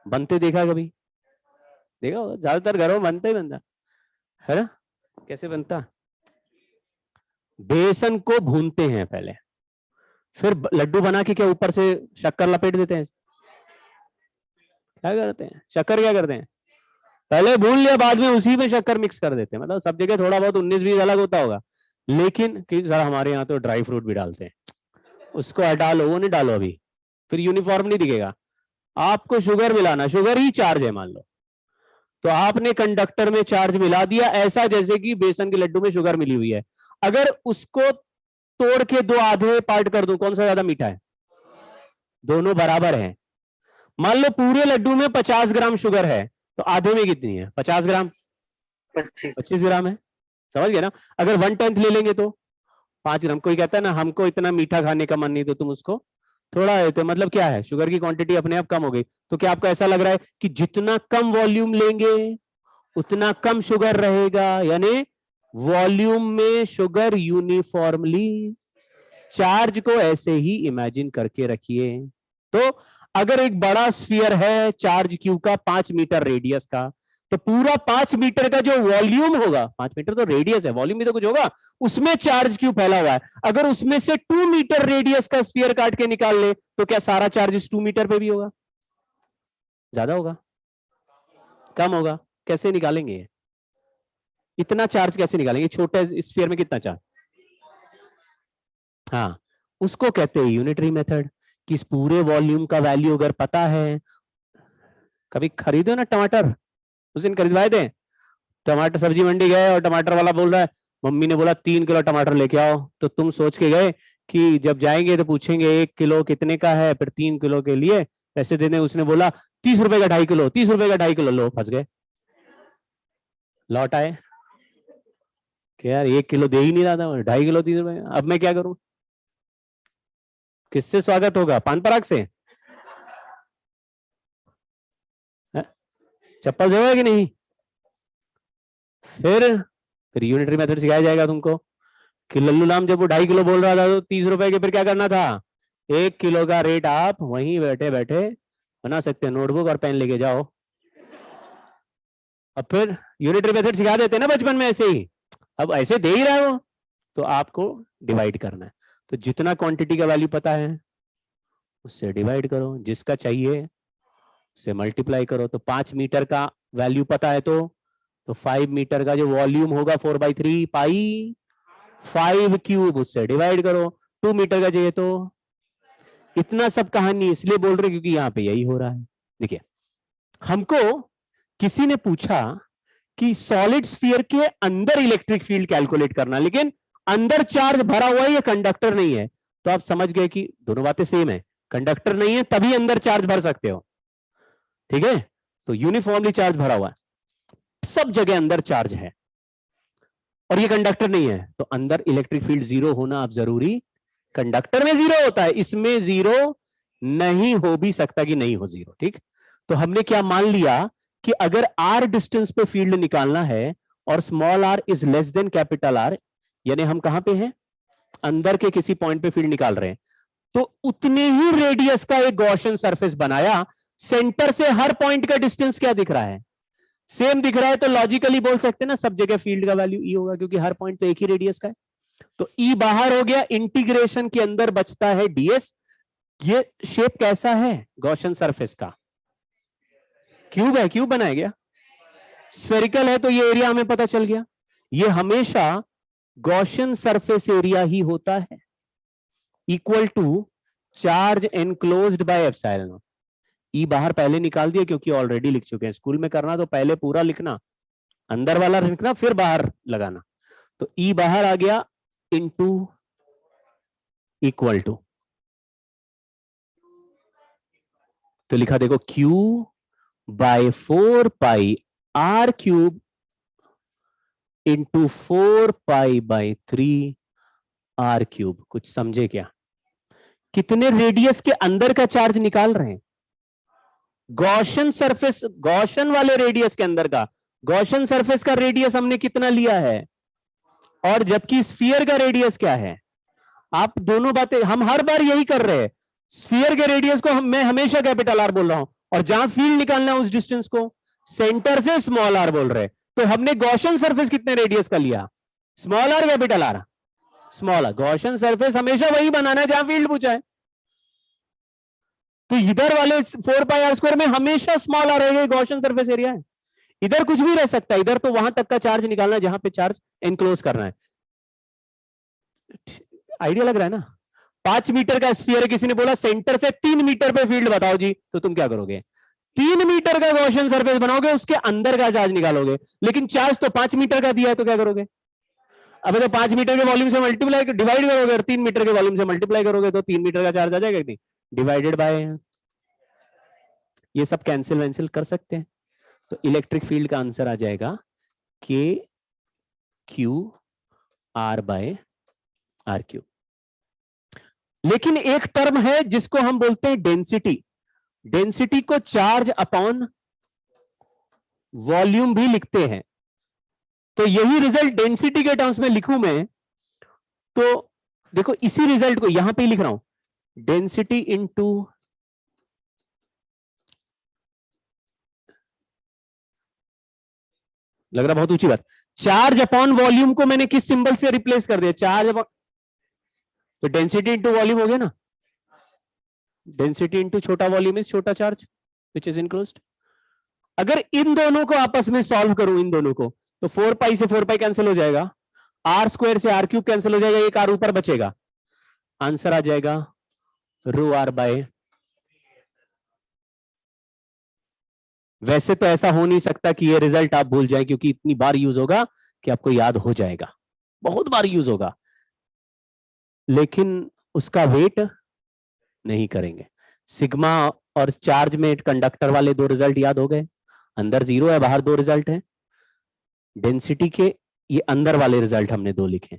बनते देखा कभी? देखा होगा, ज्यादातर घरों में बनता ही बनता है ना। कैसे बनता? बेसन को भूनते हैं पहले, फिर लड्डू बना के क्या ऊपर से शक्कर लपेट देते हैं। क्या करते हैं? शक्कर क्या करते हैं? पहले भून लिया, बाद में उसी में शक्कर मिक्स कर देते हैं। मतलब सब जगह थोड़ा बहुत 19-20 अलग होता होगा, लेकिन सर हमारे यहाँ तो ड्राई फ्रूट भी डालते हैं। उसको हटा लो, वो नहीं डालो अभी, फिर यूनिफॉर्म नहीं दिखेगा। आपको शुगर मिलाना, शुगर ही चार्ज है मान लो, तो आपने कंडक्टर में चार्ज मिला दिया, ऐसा जैसे कि बेसन के लड्डू में शुगर मिली हुई है। अगर उसको तोड़ के दो आधे पार्ट कर दो, कौन सा ज्यादा मीठा है? दोनों बराबर हैं। मान लो पूरे लड्डू में 50 ग्राम शुगर है, तो आधे में कितनी है? 50 ग्राम, 25 ग्राम है। समझ गए ना? अगर 1/10 ले लेंगे तो 5 ग्राम। कोई कहता है ना हमको इतना मीठा खाने का मन नहीं, तो तुम उसको थोड़ा देते, मतलब क्या है? शुगर की क्वांटिटी अपने आप कम हो गई। तो क्या आपको ऐसा लग रहा है कि जितना कम वॉल्यूम लेंगे उतना कम शुगर रहेगा? यानी वॉल्यूम में शुगर यूनिफॉर्मली, चार्ज को ऐसे ही इमेजिन करके रखिए। तो अगर एक बड़ा स्फीयर है चार्ज क्यू का 5 मीटर रेडियस का, तो पूरा 5 मीटर का जो वॉल्यूम होगा, 5 मीटर तो रेडियस है, वॉल्यूम भी तो कुछ होगा, उसमें चार्ज क्यों फैला हुआ है। अगर उसमें से 2 मीटर रेडियस का स्फीयर काट के निकाल ले तो क्या सारा चार्ज इस 2 मीटर पे भी होगा? ज्यादा होगा, कम होगा? कैसे निकालेंगे इतना चार्ज? कैसे निकालेंगे छोटे स्फीयर में कितना चार्ज? हाँ, उसको कहते हैं यूनिटरी मेथड, कि इस पूरे वॉल्यूम का वैल्यू अगर पता है। कभी खरीदो ना टमाटर, उस दिन खरीदवाए थे टमाटर, सब्जी मंडी गए और टमाटर वाला बोल रहा है, मम्मी ने बोला 3 किलो टमाटर लेके आओ, तो तुम सोच के गए कि जब जाएंगे तो पूछेंगे 1 किलो कितने का है, फिर 3 किलो के लिए पैसे देने। उसने बोला 30 रुपए का 2.5 किलो, 30 रुपए का 2.5 किलो, लो फंस गए। लौट आए कि यार 1 किलो दे ही नहीं रहा था, 2.5 किलो 30 रुपए, अब मैं क्या करूं? किससे स्वागत होगा? पान पराग से? चप्पल देगा कि नहीं? फिर यूनिटरी मेथड सिखाया जाएगा तुमको कि लल्लू राम जब वो 2.5 किलो बोल रहा था तो 30 रुपए के, फिर क्या करना था? 1 किलो का रेट आप वहीं बैठे बैठे बना सकते हैं, नोटबुक और पेन लेके जाओ। अब फिर यूनिटरी मेथड सिखा देते ना बचपन में ऐसे ही, अब ऐसे दे ही रहा है वो, तो आपको डिवाइड करना है। तो जितना क्वांटिटी का वैल्यू पता है उससे डिवाइड करो, जिसका चाहिए से मल्टीप्लाई करो। तो 5 मीटर का वैल्यू पता है तो 5 मीटर का जो वॉल्यूम होगा 4/3 पाई 5 क्यूब, उससे डिवाइड करो। 2 मीटर का चाहिए तो इतना सब कहानी इसलिए बोल रहे क्योंकि यहां पे यही हो रहा है। देखिए, हमको किसी ने पूछा कि सॉलिड स्फीयर के अंदर इलेक्ट्रिक फील्ड कैलकुलेट करना, लेकिन अंदर चार्ज भरा हुआ है या कंडक्टर नहीं है, तो आप समझ गए कि दोनों बातें सेम है। कंडक्टर नहीं है तभी अंदर चार्ज भर सकते हो, ठीक है? तो यूनिफॉर्मली चार्ज भरा हुआ है, सब जगह अंदर चार्ज है, और ये कंडक्टर नहीं है, तो अंदर इलेक्ट्रिक फील्ड जीरो होना आप जरूरी। कंडक्टर में जीरो होता है, इसमें जीरो नहीं हो भी सकता कि नहीं हो जीरो, ठीक? तो हमने क्या मान लिया कि अगर आर डिस्टेंस पे फील्ड निकालना है और small R is less than capital R, यानी हम कहां पे हैं? अंदर के किसी पॉइंट पे फील्ड निकाल रहे हैं, तो उतने ही रेडियस का एक गॉसियन सरफेस बनाया। सेंटर से हर पॉइंट का डिस्टेंस क्या दिख रहा है? सेम दिख रहा है, तो लॉजिकली बोल सकते हैं ना सब जगह फील्ड का वैल्यू ई होगा, क्योंकि हर पॉइंट तो एक ही रेडियस का है। तो ई बाहर हो गया, इंटीग्रेशन के अंदर बचता है डीएस। ये शेप कैसा है गॉसियन सरफेस का? क्यूब है, क्यूब बनाया गया। स्फेरिकल है तो ये एरिया हमें पता चल गया, ये हमेशा गॉसियन सरफेस एरिया ही होता है, equal to charge enclosed by epsilon. ई बाहर पहले निकाल दिया क्योंकि ऑलरेडी लिख चुके हैं, स्कूल में करना तो पहले पूरा लिखना, अंदर वाला लिखना फिर बाहर लगाना। तो ई बाहर आ गया इनटू इक्वल टू, तो लिखा देखो Q by 4 pi R cube into 4 pi by 3 R cube. कुछ समझे क्या? कितने रेडियस के अंदर का चार्ज निकाल रहे हैं? गॉसियन सरफेस, गॉसियन वाले रेडियस के अंदर का, गॉसियन सरफेस का रेडियस हमने कितना लिया है, और जबकि स्फीयर का रेडियस क्या है? आप दोनों बातें हम हर बार यही कर रहे हैं। स्फीयर के रेडियस को मैं हमेशा कैपिटल आर बोल रहा हूं, और जहां फील्ड निकालना है उस डिस्टेंस को सेंटर से स्मॉल आर बोल रहे हैं। तो हमने गॉसियन सरफेस कितने रेडियस का लिया? Small R capital R? Small R. Gaussian surface हमेशा वही बनाना है जहां फील्ड पूछा है, तो इधर वाले 4 पाई आर स्क्वायर में हमेशा स्मॉल आर रहेगा, गॉसियन सरफेस एरिया है। इधर कुछ भी रह सकता है, इधर तो वहां तक का चार्ज निकालना है जहां पे चार्ज एनक्लोज करना है। आइडिया लग रहा है ना? 5 मीटर का स्फीयर है, किसी ने बोला सेंटर से 3 मीटर पे फील्ड बताओ जी, तो तुम क्या करोगे? 3 मीटर का गॉसियन सरफेस बनाओगे, उसके अंदर का चार्ज निकालोगे, लेकिन चार्ज तो 5 मीटर का दिया है, तो क्या करोगे? अबे तो 5 मीटर के वॉल्यूम से मल्टीप्लाई डिवाइड करोगे, और 3 मीटर के वॉल्यूम से मल्टीप्लाई करोगे तो 3 मीटर का चार्ज आ जाएगा कि नहीं? डिवाइडेड बाय, ये सब कैंसिल वैंसिल कर सकते हैं, तो इलेक्ट्रिक फील्ड का आंसर आ जाएगा K Q R by R Q. लेकिन एक टर्म है जिसको हम बोलते हैं डेंसिटी। डेंसिटी को चार्ज अपॉन वॉल्यूम भी लिखते हैं, तो यही रिजल्ट डेंसिटी के टर्म्स में लिखूं मैं, तो देखो इसी रिजल्ट को यहां पे ही लिख रहा हूं, डेंसिटी इनटू लग रहा बहुत ऊंची बात। चार्ज अपॉन वॉल्यूम को मैंने किस सिंबल से रिप्लेस कर दिया? चार्ज अपॉन, तो डेंसिटी इंटू वॉल्यूम हो गया ना। डेंसिटी इंटू छोटा वॉल्यूम इज छोटा चार्ज विच इज इनक्लोज्ड। अगर इन दोनों को आपस में सॉल्व करूं, इन दोनों को, तो 4 पाई से 4 पाई कैंसिल हो जाएगा, आर स्क्वायर से आर क्यूब कैंसिल हो जाएगा, एक आर ऊपर बचेगा, आंसर आ जाएगा रो आर बाय। वैसे तो ऐसा हो नहीं सकता कि ये रिजल्ट आप भूल जाए, क्योंकि इतनी बार यूज होगा कि आपको याद हो जाएगा, बहुत बार यूज होगा, लेकिन उसका वेट नहीं करेंगे। सिग्मा और चार्ज में कंडक्टर वाले दो रिजल्ट याद हो गए, अंदर 0 है बाहर 2 रिजल्ट है। डेंसिटी के ये अंदर वाले रिजल्ट हमने 2 लिखे,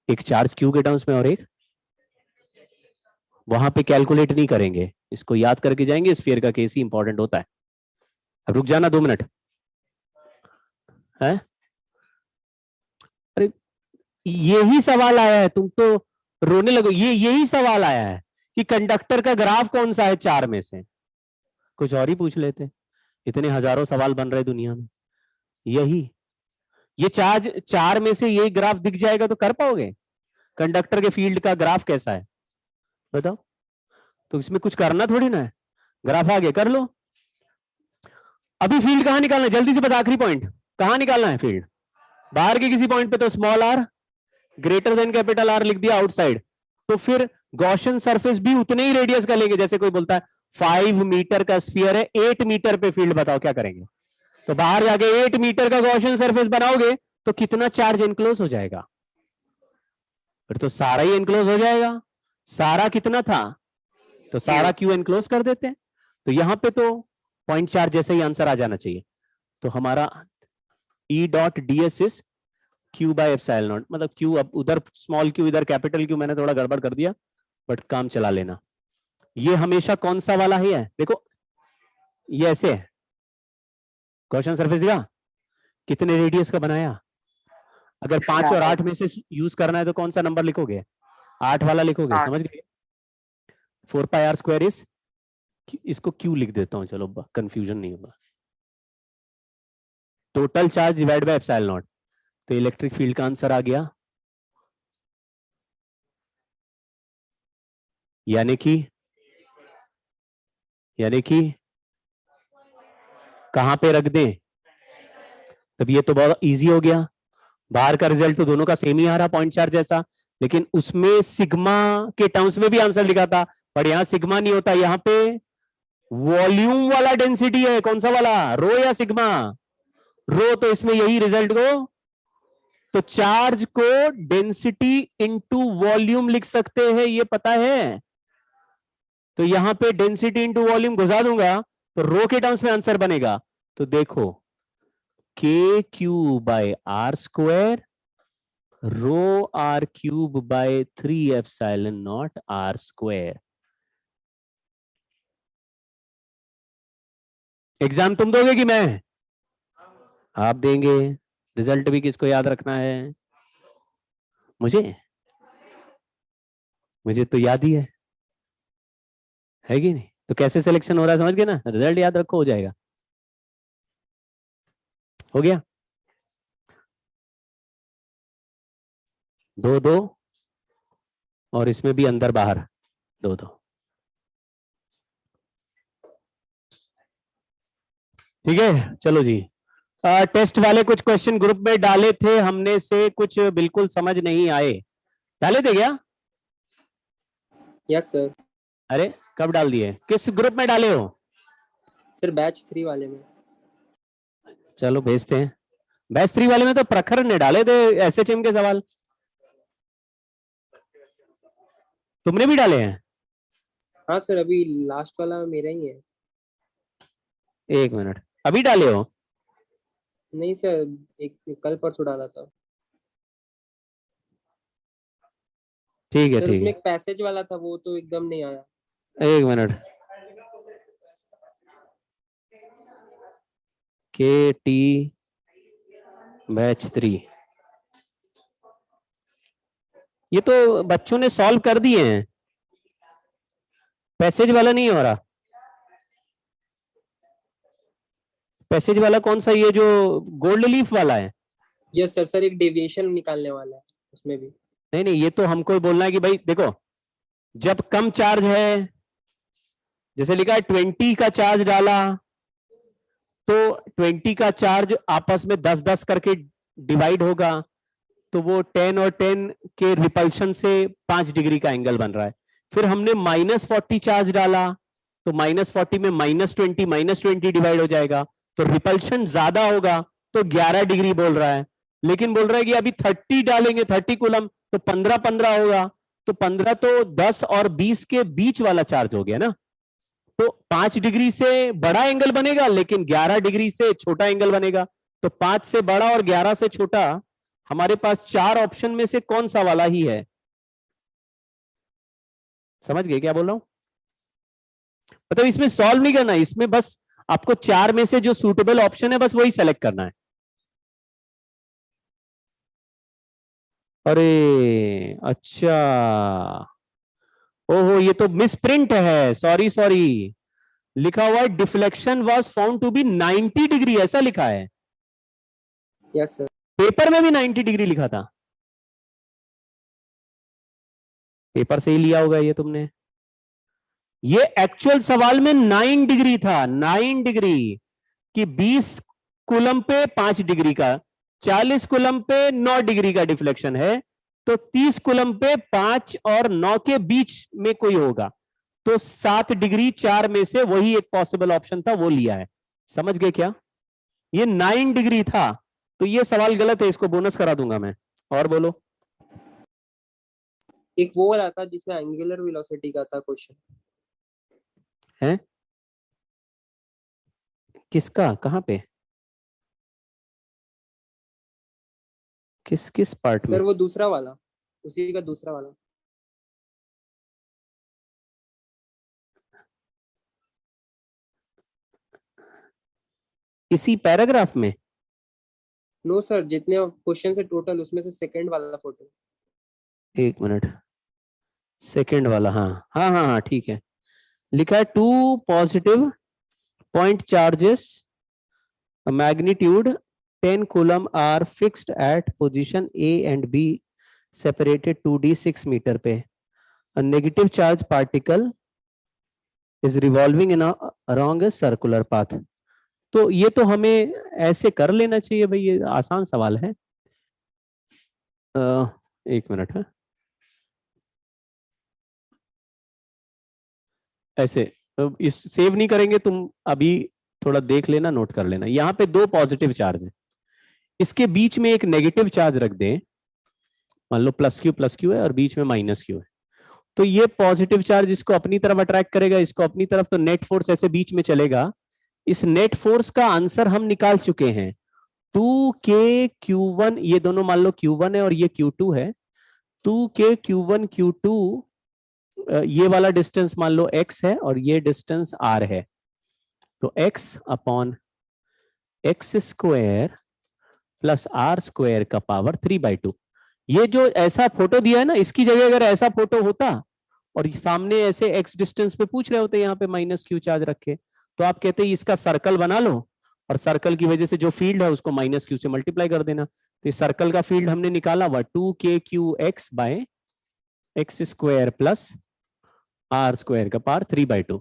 एक चार्ज क्यू के टर्म्स में और एक, वहां पे कैलकुलेट नहीं करेंगे, इसको याद करके जाएंगे। स्फीयर का केस ही इंपॉर्टेंट होता है। अब रुक जाना 2 मिनट है। अरे यही सवाल आया है, तुम तो रोने लगो। यही सवाल आया है कि कंडक्टर का ग्राफ कौन सा है 4 में से। कुछ और ही पूछ लेते, इतने हजारों सवाल बन रहे दुनिया में। यही, ये चार्ज 4 में से यही ग्राफ दिख जाएगा तो कर पाओगे? कंडक्टर के फील्ड का ग्राफ कैसा है बताओ? तो इसमें कुछ करना थोड़ी ना है, ग्राफ आगे कर लो। अभी फील्ड कहां निकालना है जल्दी से बता, आखिरी पॉइंट कहां निकालना है फील्ड? बाहर के किसी पॉइंट पे, तो small R greater than capital R लिख दिया आउटसाइड, तो फिर गॉसियन सरफेस भी उतने ही रेडियस का लेंगे। जैसे कोई बोलता है 5 मीटर का स्फीयर है, 8 मीटर पे फील्ड बताओ क्या करेंगे? तो बाहर जाके 8 मीटर का गॉसियन सरफेस बनाओगे तो कितना चार्ज इनक्लोज हो जाएगा? फिर तो सारा ही इनक्लोज हो जाएगा। सारा कितना था? तो सारा क्यू इनक्लोज कर देते हैं। तो यहां पे तो पॉइंट चार्ज जैसे ही आंसर आ जाना चाहिए। तो हमारा E dot D S is Q by epsilon not, मतलब क्यू, अब उधर स्मॉल क्यू इधर कैपिटल क्यू, मैंने थोड़ा गड़बड़ कर दिया, बट काम चला लेना। ये हमेशा कौन सा वाला ही है? देखो ये ऐसे है, क्वेश्चन सरफेस दिया, कितने रेडियस का बनाया? अगर 5 और 8 में से यूज करना है तो कौन सा नंबर लिखोगे? 8 वाला लिखोगे, समझ गए? 4 पाई आर स्क्वायर इज, इसको क्यू लिख देता हूं, चलो कंफ्यूजन नहीं होगा। Total charge divide by epsilon not, तो इलेक्ट्रिक फील्ड का आंसर आ गया, यानी कि कहां पे रख दें? तब ये तो बहुत इजी हो गया। बाहर का रिजल्ट तो दोनों का सेम ही आ रहा, पॉइंट चार्ज जैसा, लेकिन उसमें सिग्मा के टर्म्स में भी आंसर लिखा था, पर यहां सिग्मा नहीं होता, यहां पे वॉल्यूम वाला डेंसिटी है। कौन सा वाला? रो या सिग्मा? रो। तो इसमें यही रिजल्ट को, तो चार्ज को डेंसिटी इंटू वॉल्यूम लिख सकते हैं, ये पता है। तो यहां पे डेंसिटी इंटू वॉल्यूम घुसा दूंगा तो रो के टर्म्स में आंसर बनेगा। तो देखो K Q by R square rho R cube by 3 epsilon not R square. Exam तुम दोगे कि मैं? आप देंगे। रिजल्ट भी किसको याद रखना है? मुझे तो याद ही है कि नहीं? तो कैसे सिलेक्शन हो रहा है समझ गए ना? रिजल्ट याद रखो, हो जाएगा। हो गया 2-2, और इसमें भी अंदर बाहर 2-2। ठीक है, चलो जी। टेस्ट वाले कुछ क्वेश्चन ग्रुप में डाले थे हमने से, कुछ बिल्कुल समझ नहीं आए। डाले थे क्या? Yes sir. अरे कब डाल दिए? किस ग्रुप में डाले हो? सर बैच 3 वाले में। चलो भेजते हैं। बैच 3 वाले में तो प्रखर ने डाले थे एसएचएम के सवाल, तुमने भी डाले हैं? हाँ सर, अभी लास्ट वाला मेरा ही है। 1 मिनट, अभी डाले हो? नहीं सर, एक कल परसों डाला था। ठीक है सर ठीक उसमें है, एक पैसेज वाला था, वो तो एकदम नहीं आया। 1 मिनट। के टी बैच 3, ये तो बच्चों ने सॉल्व कर दिए हैं, पैसेज वाला नहीं हो रहा। पैसेज वाला कौन सा, ये जो गोल्ड लीफ वाला है? यस सर, सर एक डेविएशन निकालने वाला है उसमें भी। नहीं नहीं, ये तो हमको बोलना है कि भाई देखो, जब कम चार्ज है, जैसे लिखा है 20 का चार्ज डाला, तो 20 का चार्ज आपस में 10-10 करके डिवाइड होगा, तो वो 10 और 10 के रिपल्शन से 5 डिग्री का एंगल बन रहा है। फिर हमने -40 चार्ज डाला, तो -40 में -20 डिवाइड हो जाएगा, तो रिपल्शन ज्यादा होगा, तो 11 डिग्री बोल रहा है। लेकिन बोल रहा है कि अभी 30 डालेंगे, 30 कूलम, तो 15 होगा, तो 15 तो 10 और 20 के बीच वाला चार्ज हो गया ना, तो 5 डिग्री से बड़ा एंगल बनेगा, लेकिन 11 डिग्री से छोटा एंगल बनेगा। तो 5 से बड़ा और 11 से छोटा, हमारे पास 4 ऑप्शन में से कौन सा वाला ही है? समझ गए क्या बोल रहा हूं? मतलब इसमें सॉल्व नहीं करना, इसमें बस आपको 4 में से जो सूटेबल ऑप्शन है बस वही सेलेक्ट करना है। अरे अच्छा, ओहो, ये तो मिसप्रिंट है, सॉरी सॉरी। लिखा हुआ है deflection was found to be 90 degree, ऐसा लिखा है। Yes sir. पेपर में भी 90 डिग्री लिखा था, पेपर से ही लिया होगा ये तुमने। ये एक्चुअल सवाल में 9 डिग्री था, 9 डिग्री कि 20 कूलम पे 5 डिग्री का, 40 कूलम पे 9 डिग्री का डिफ्लेक्शन है, तो 30 कूलम पे 5 और 9 के बीच में कोई होगा, तो 7 डिग्री 4 में से वही एक पॉसिबल ऑप्शन था, वो लिया है। समझ गए क्या? ये 9 डिग्री था, तो ये सवाल गलत है, इसको बोनस करा दूंगा मैं। और बोलो। एक वो वाला था जिसमें एंगुलर वेलोसिटी का था क्वेश्चन। है किसका, कहां पे, किस किस पार्ट में? सर वो दूसरा वाला, उसी का दूसरा वाला। इसी पैराग्राफ में? नो सर, जितने क्वेश्चन है टोटल उसमें से सेकंड वाला फोटो। एक मिनट, सेकंड वाला, हाँ हाँ हाँ हाँ ठीक है। लिखा है 2 positive point charges magnitude 10 coulomb are fixed at position A and B separated 2D 6 metre पे। A negative charge particle is revolving in along a circular path। तो ये तो हमें ऐसे कर लेना चाहिए भाई, ये आसान सवाल है। एक मिनट है, ऐसे इस सेव नहीं करेंगे तुम, अभी थोड़ा देख लेना, नोट कर लेना। यहाँ पे 2 पॉजिटिव चार्ज है, इसके बीच में एक नेगेटिव चार्ज रख दें, मान लो प्लस क्यू है और बीच में -Q है, तो ये पॉजिटिव चार्ज इसको अपनी तरफ अट्रैक्ट करेगा, इसको अपनी तरफ, तो नेट फोर्स ऐसे बीच में चलेगा। इस नेट फोर्स का आंसर हम निकाल चुके हैं, 2kQ1, ये दोनों मान लो Q1 है और ये Q2 है, 2kQ1 Q2, ये वाला डिस्टेंस मान लो x है और ये डिस्टेंस r है, तो x upon x square plus r square का पावर 3/2। ये जो ऐसा फोटो दिया है ना, इसकी जगह अगर ऐसा फोटो होता और सामने ऐसे x डिस्टेंस पे पूछ रहे होते यहाँ पे -Q चार्ज रखे, तो आप कहते इसका सर्कल बना लो और सर्कल की वजह से जो फील्ड है उसको -Q से मल्टीप्लाई कर देना। तो इस सर्कल का फील्ड हमने निकाला हुआ 2kQx by x square plus r square का पावर 3/2,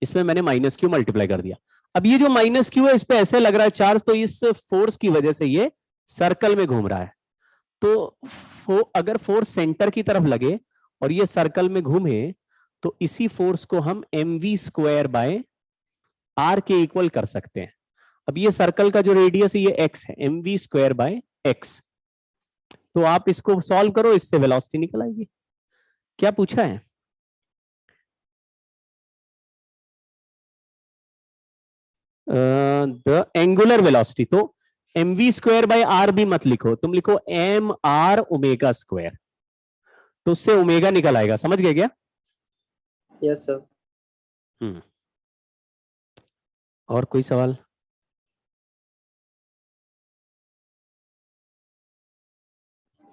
इसमें मैंने -Q मल्टीप्लाई कर दिया। अब ये जो -Q है, इस पे ऐसे लग रहा है चार्ज, तो इस फोर्स की वजह से ये सर्कल में घूम रहा है। तो अगर फोर्स सेंटर की तरफ लगे और ये सर्कल में घूमे, तो इसी फोर्स को हम mv स्क्वायर बाय r के इक्वल कर सकते हैं। अब ये सर्कल का जो रेडियस है ये x है, mv स्क्वायर बाय x। तो आप इसको सॉल्व करो, इससे वेलोसिटी निकल आएगी। क्या पूछा है? द एंगुलर वेलोसिटी, तो mv स्क्वायर बाय r भी मत लिखो, तुम लिखो mr ओमेगा स्क्वायर, तो उससे ओमेगा निकल आएगा। समझ गए क्या? Yes sir. और कोई सवाल?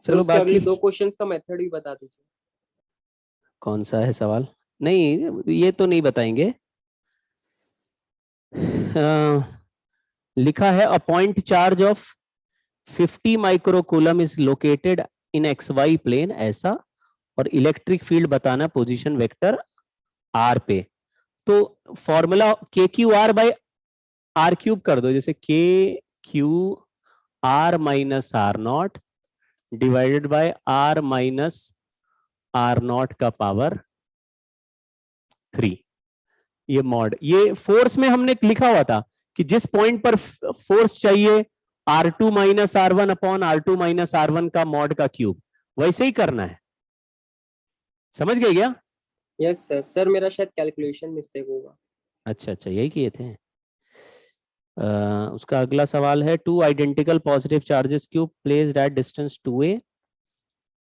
चलो उसके अगले बाकी 2 क्वेश्चंस का मेथड भी बता दीजिए। कौन सा है सवाल? नहीं, ये तो नहीं बताएंगे। लिखा है a point charge of 50 microcoulomb is located in X Y plane, ऐसा, और इलेक्ट्रिक फील्ड बताना पोजीशन वेक्टर आर पे। तो formula K Q R by R cube कर दो, जैसे K Q R minus R not divided by R minus R not का power 3। ये मॉड, ये फोर्स में हमने लिखा हुआ था कि जिस पॉइंट पर फोर्स चाहिए R2 minus R1 upon R2 minus R1 का मॉड का क्यूब, वैसे ही करना है। समझ गए क्या? Yes sir. सर मेरा शायद कैलकुलेशन मिस्टेक होगा। अच्छा अच्छा, यही किए थे। उसका अगला सवाल है two identical positive charges Q placed at distance 2a,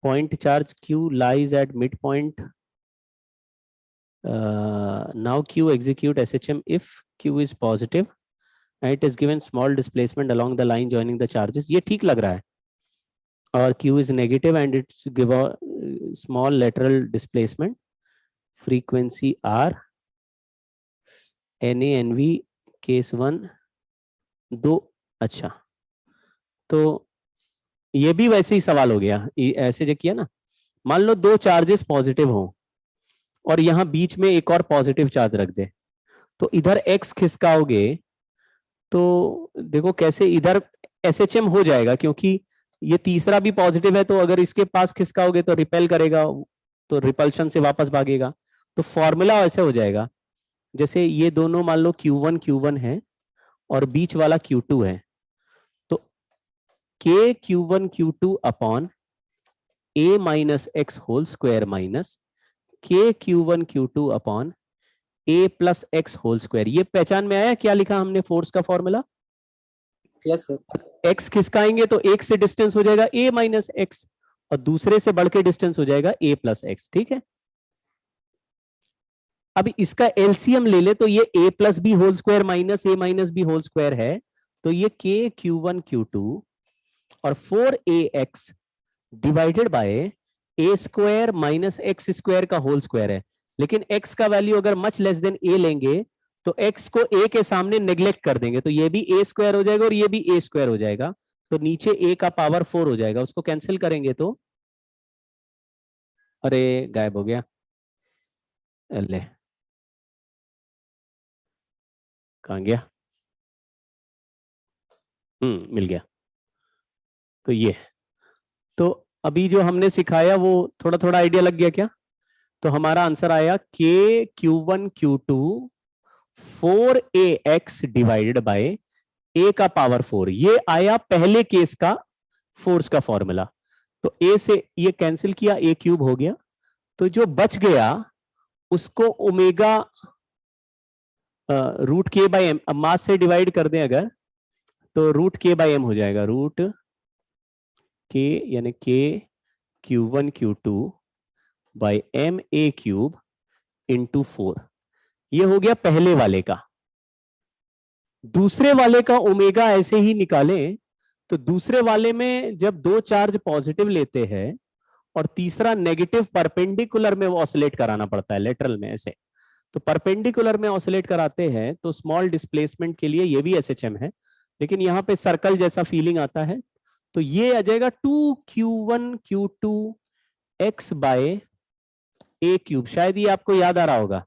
point charge q lies at midpoint. Now q execute SHM if q is positive and it is given small displacement along the line joining the charges. ये ठीक लग रहा है। और q is negative and it's give a small lateral displacement, frequency r, na nv case 1 2। अच्छा, तो ये भी वैसे ही सवाल हो गया, ऐसे जो किया ना, मान लो दो चार्जेस पॉजिटिव हो और यहां बीच में एक और पॉजिटिव चार्ज रख दे, तो इधर x खिसकाओगे तो देखो कैसे इधर SHM हो जाएगा, क्योंकि ये तीसरा भी पॉजिटिव है, तो अगर इसके पास खिसकाओगे तो रिपेल करेगा, तो रिपल्शन से वापस भागेगा। तो फॉर्मूला ऐसे हो जाएगा, जैसे ये दोनों मान लो Q1 है और बीच वाला Q2 है, तो K Q1 upon a minus X whole square minus K Q1 upon a plus X whole square. ये पहचान में आया क्या लिखा हमने फोर्स का फॉर्मूला? Yes sir. x खिसकाएंगे तो एक से डिस्टेंस हो जाएगा a माइनस एक्स और दूसरे से बढ़ के डिस्टेंस हो जाएगा a प्लस एक्स। ठीक है, अब इसका एलसीएम ले ले तो ये a plus B whole square minus a minus B whole square है, तो ये K Q1 और 4ax divided by a square minus X square का होल स्क्वायर है। लेकिन x का वैल्यू अगर मच लेस देन a लेंगे तो x को a के सामने नेग्लेक्ट कर देंगे, तो ये भी a स्क्वायर हो जाएगा और ये भी a स्क्वायर हो जाएगा, तो नीचे a का पावर 4 हो जाएगा। उसको कैंसिल करेंगे तो अरे गायब हो गया, ले कहां गया, मिल गया। तो ये, तो अभी जो हमने सिखाया वो थोड़ा थोड़ा आइडिया लग गया क्या? तो हमारा आंसर आया K Q1 4ax divided by a का पावर 4। ये आया पहले केस का फोर्स का फॉर्मूला। तो a से ये कैंसिल किया, a क्यूब हो गया, तो जो बच गया उसको ओमेगा रूट के बाय एम, अब मास से डिवाइड कर दें अगर तो रूट के बाय एम हो जाएगा, रूट के यानी K Q1 by M A cube into 4। ये हो गया पहले वाले का। दूसरे वाले का ओमेगा ऐसे ही निकालें तो दूसरे वाले में जब दो चार्ज पॉजिटिव लेते हैं और तीसरा नेगेटिव, परपेंडिकुलर में वो ऑसिलेट कराना पड़ता है, लेटरल में ऐसे, तो परपेंडिकुलर में ऑसिलेट कराते हैं तो स्मॉल डिस्प्लेसमेंट के लिए ये भी SHM है, लेकिन यहां पे सर्कल जैसा फीलिंग आता है, तो ये आ जाएगा 2Q1 x bye a cube. शायद ये आपको याद आ रहा होगा,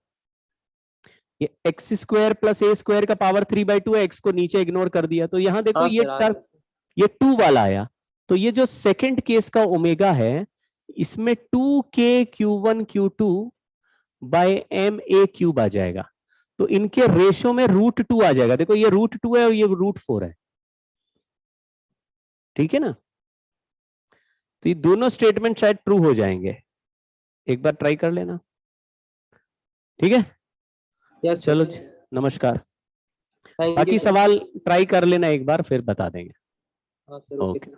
ये x square plus a square का पावर 3/2 है, x को नीचे इग्नोर कर दिया, तो यहां देखो ये टर्म, ये 2 वाला आया, तो ये जो सेकंड केस का ओमेगा है इसमें 2K Q1 by M A cube आ जाएगा, तो इनके रेशो में √2 आ जाएगा। देखो ये √2 है और ये √4 है, ठीक है ना? तो ये दोनों स्टेटमेंट शायद ट्रू हो जाएंगे, एक बार ट्राई कर लेना, ठीक है? यस चलो नमस्कार। थैंक बाकी यू। सवाल ट्राई कर लेना एक बार, फिर बता देंगे। हाँ सर, ओके ओके। सर।